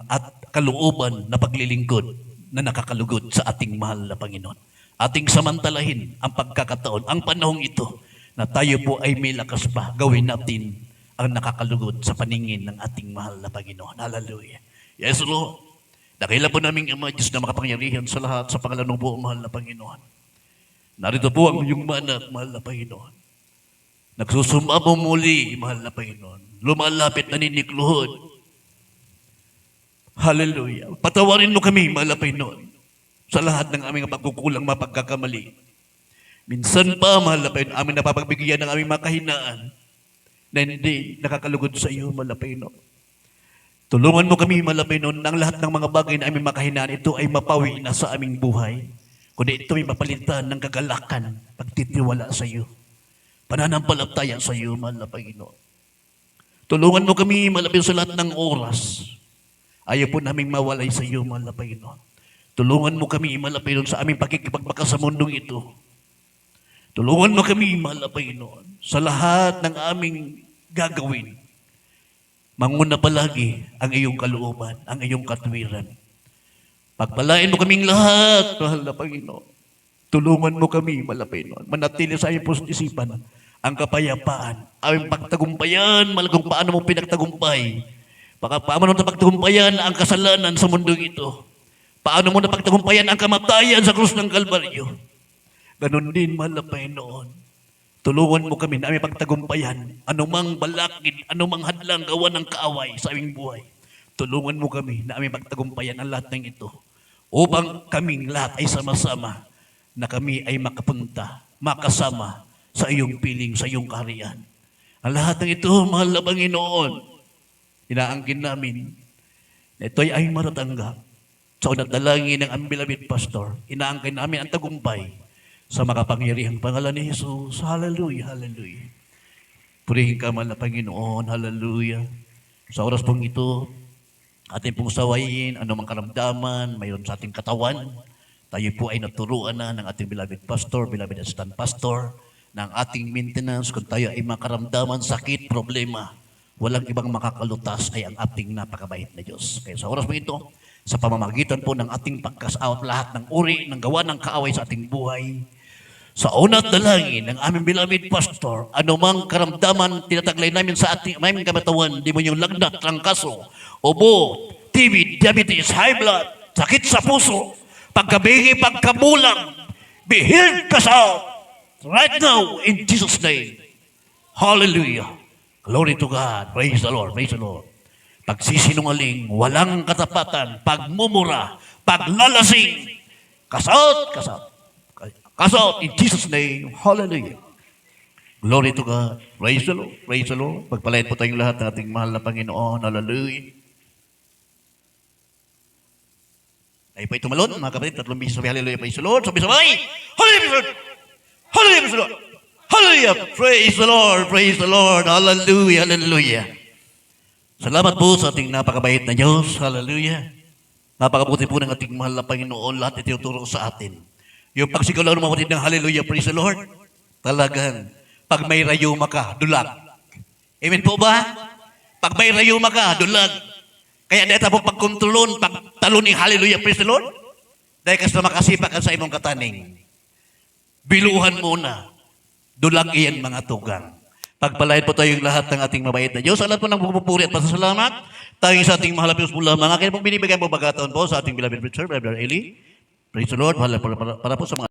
kalooban na paglilingkod na nakakalugod sa ating mahal na Panginoon. Ating samantalahin ang pagkakataon, ang panahong ito na tayo po ay may lakas pa. Gawin natin ang nakakalugod sa paningin ng ating mahal na Panginoon. Hallelujah. Yes, Lord. Dakila po naming Ama Diyos na makapangyarihan sa lahat sa pangalan ng buong mahal na Panginoon. Narito po ang iyong manak, mahal na Panginoon. Nagsusumamo muli, mahal na Panginoon. Lumalapit na ninikluhod. Hallelujah. Patawarin mo kami, mahal na Panginoon, sa lahat ng aming pagkukulang, mapagkakamali. Minsan pa, mahal na Panginoon, aming napapagbigyan ng aming makahinaan na hindi nakakalugod sa iyo, mahal na Panginoon. Tulungan mo kami, mahal na Panginoon, ng lahat ng mga bagay na aming makahinaan, ito ay mapawi na sa aming buhay. Kundi ito ay mapalitan ng kagalakan, pagtitiwala sa iyo. Pananampalataya sa iyo, mahal na Panginoon. Tulungan mo kami, mahal na Panginoon, sa lahat ng oras. Ayaw po naming mawalay sa iyo, mahal na Panginoon. Tulungan mo kami, mahal na Panginoon, sa aming pakikipagbaka sa mundong ito. Tulungan mo kami, mahal na Panginoon, sa lahat ng aming gagawin. Manguna palagi ang iyong kalooban, ang iyong katwiran. Pagpalain mo kaming lahat, mahal na Panginoon. Tulungan mo kami, mahal na Panginoon, manatili sa iyong pusong isipan ang kapayapaan, aming pagtagumpayan, mahal kung paano mo pinagtagumpay. Paano mo napagtagumpayan ang kasalanan sa mundong ito. Paano mo napagtagumpayan ang kamatayan sa krus ng Kalbaryo. Ganon din, mahal na Panginoon. Tulungan mo kami na aming pagtagumpayan anumang balakid, anumang hadlang gawa ng kaaway sa aming buhay. Tulungan mo kami na aming pagtagumpayan ang lahat ng ito upang kaming lahat ay sama-sama na kami ay makapunta, makasama sa iyong piling, sa iyong kaharian. Ang lahat ng ito, mahal na Panginoon, inaangkin namin na ito'y ay maratanggap sa unang dalangin ng aming beloved pastor. Inaangkin namin ang tagumpay sa makapangyarihang pangalan ni Jesus. Hallelujah, hallelujah. Purihin ka, mahal na Panginoon. Hallelujah. Sa oras pong ito, ating pong sawayin, anumang karamdaman, mayroon sa ating katawan. Tayo po ay naturuan na ng ating beloved pastor, beloved assistant pastor, ng ating maintenance. Kung tayo ay makaramdaman, sakit, problema, walang ibang makakalutas ay ang ating napakabait na Diyos. Kaya sa oras po ito, sa pamamagitan po ng ating pagkasaot lahat ng uri ng gawa ng kaaway sa ating buhay, sa una't dalangin ng aming beloved pastor, anumang karamdaman tinataglay namin sa ating aming kamatawan, di mo yung lagnat, trangkaso, ubo, TB, diabetes, high blood, sakit sa puso, pagkabingi, pagkabulang, be healed ka sa right now in Jesus' name. Hallelujah. Glory to God. Praise the Lord. Praise the Lord. Pagsisinungaling, walang katapatan, pagmumura, paglalasing, kasot, kasot. Kasot in Jesus' name. Hallelujah. Glory to God. Praise the Lord. Praise the Lord. Pagpalain po tayong lahat ng ating mahal na Panginoon. Hallelujah. Tayo po tumalon, mga kapatid, tatlong bisis sabi, hallelujah, praise the Lord. Sabi-sabay, hallelujah, hallelujah, praise the Lord. Hallelujah, praise the Lord, praise the Lord. Hallelujah, hallelujah. Salamat po sa ating napakabait na Diyos. Hallelujah. Napakabuti po ng ating mahal na Panginoon. Lahat itinuturo sa atin. Yung pagsigaw ng mga kapatid ng hallelujah, praise the Lord. Talagang, pag may rayuma ka, dulag. Amen po ba? Pag may rayuma ka, dulag. Kaya dito po pagkontrolon, pagtaluning hallelujah, praise the Lord. Dahil kasi makasipa ka sa imong kataning. Biluhan muna. Dulag iyan mga tugang. Pagpalain po tayong lahat ng ating mabait na Diyos. Sa lahat po ng pupupuri at pasasalamat. Tayo sa ating mahal na Diyos mula mga kaya pong binibigyan po pagkataon po sa ating beloved preacher, Brother Eli. Praise the Lord. Para po sa mga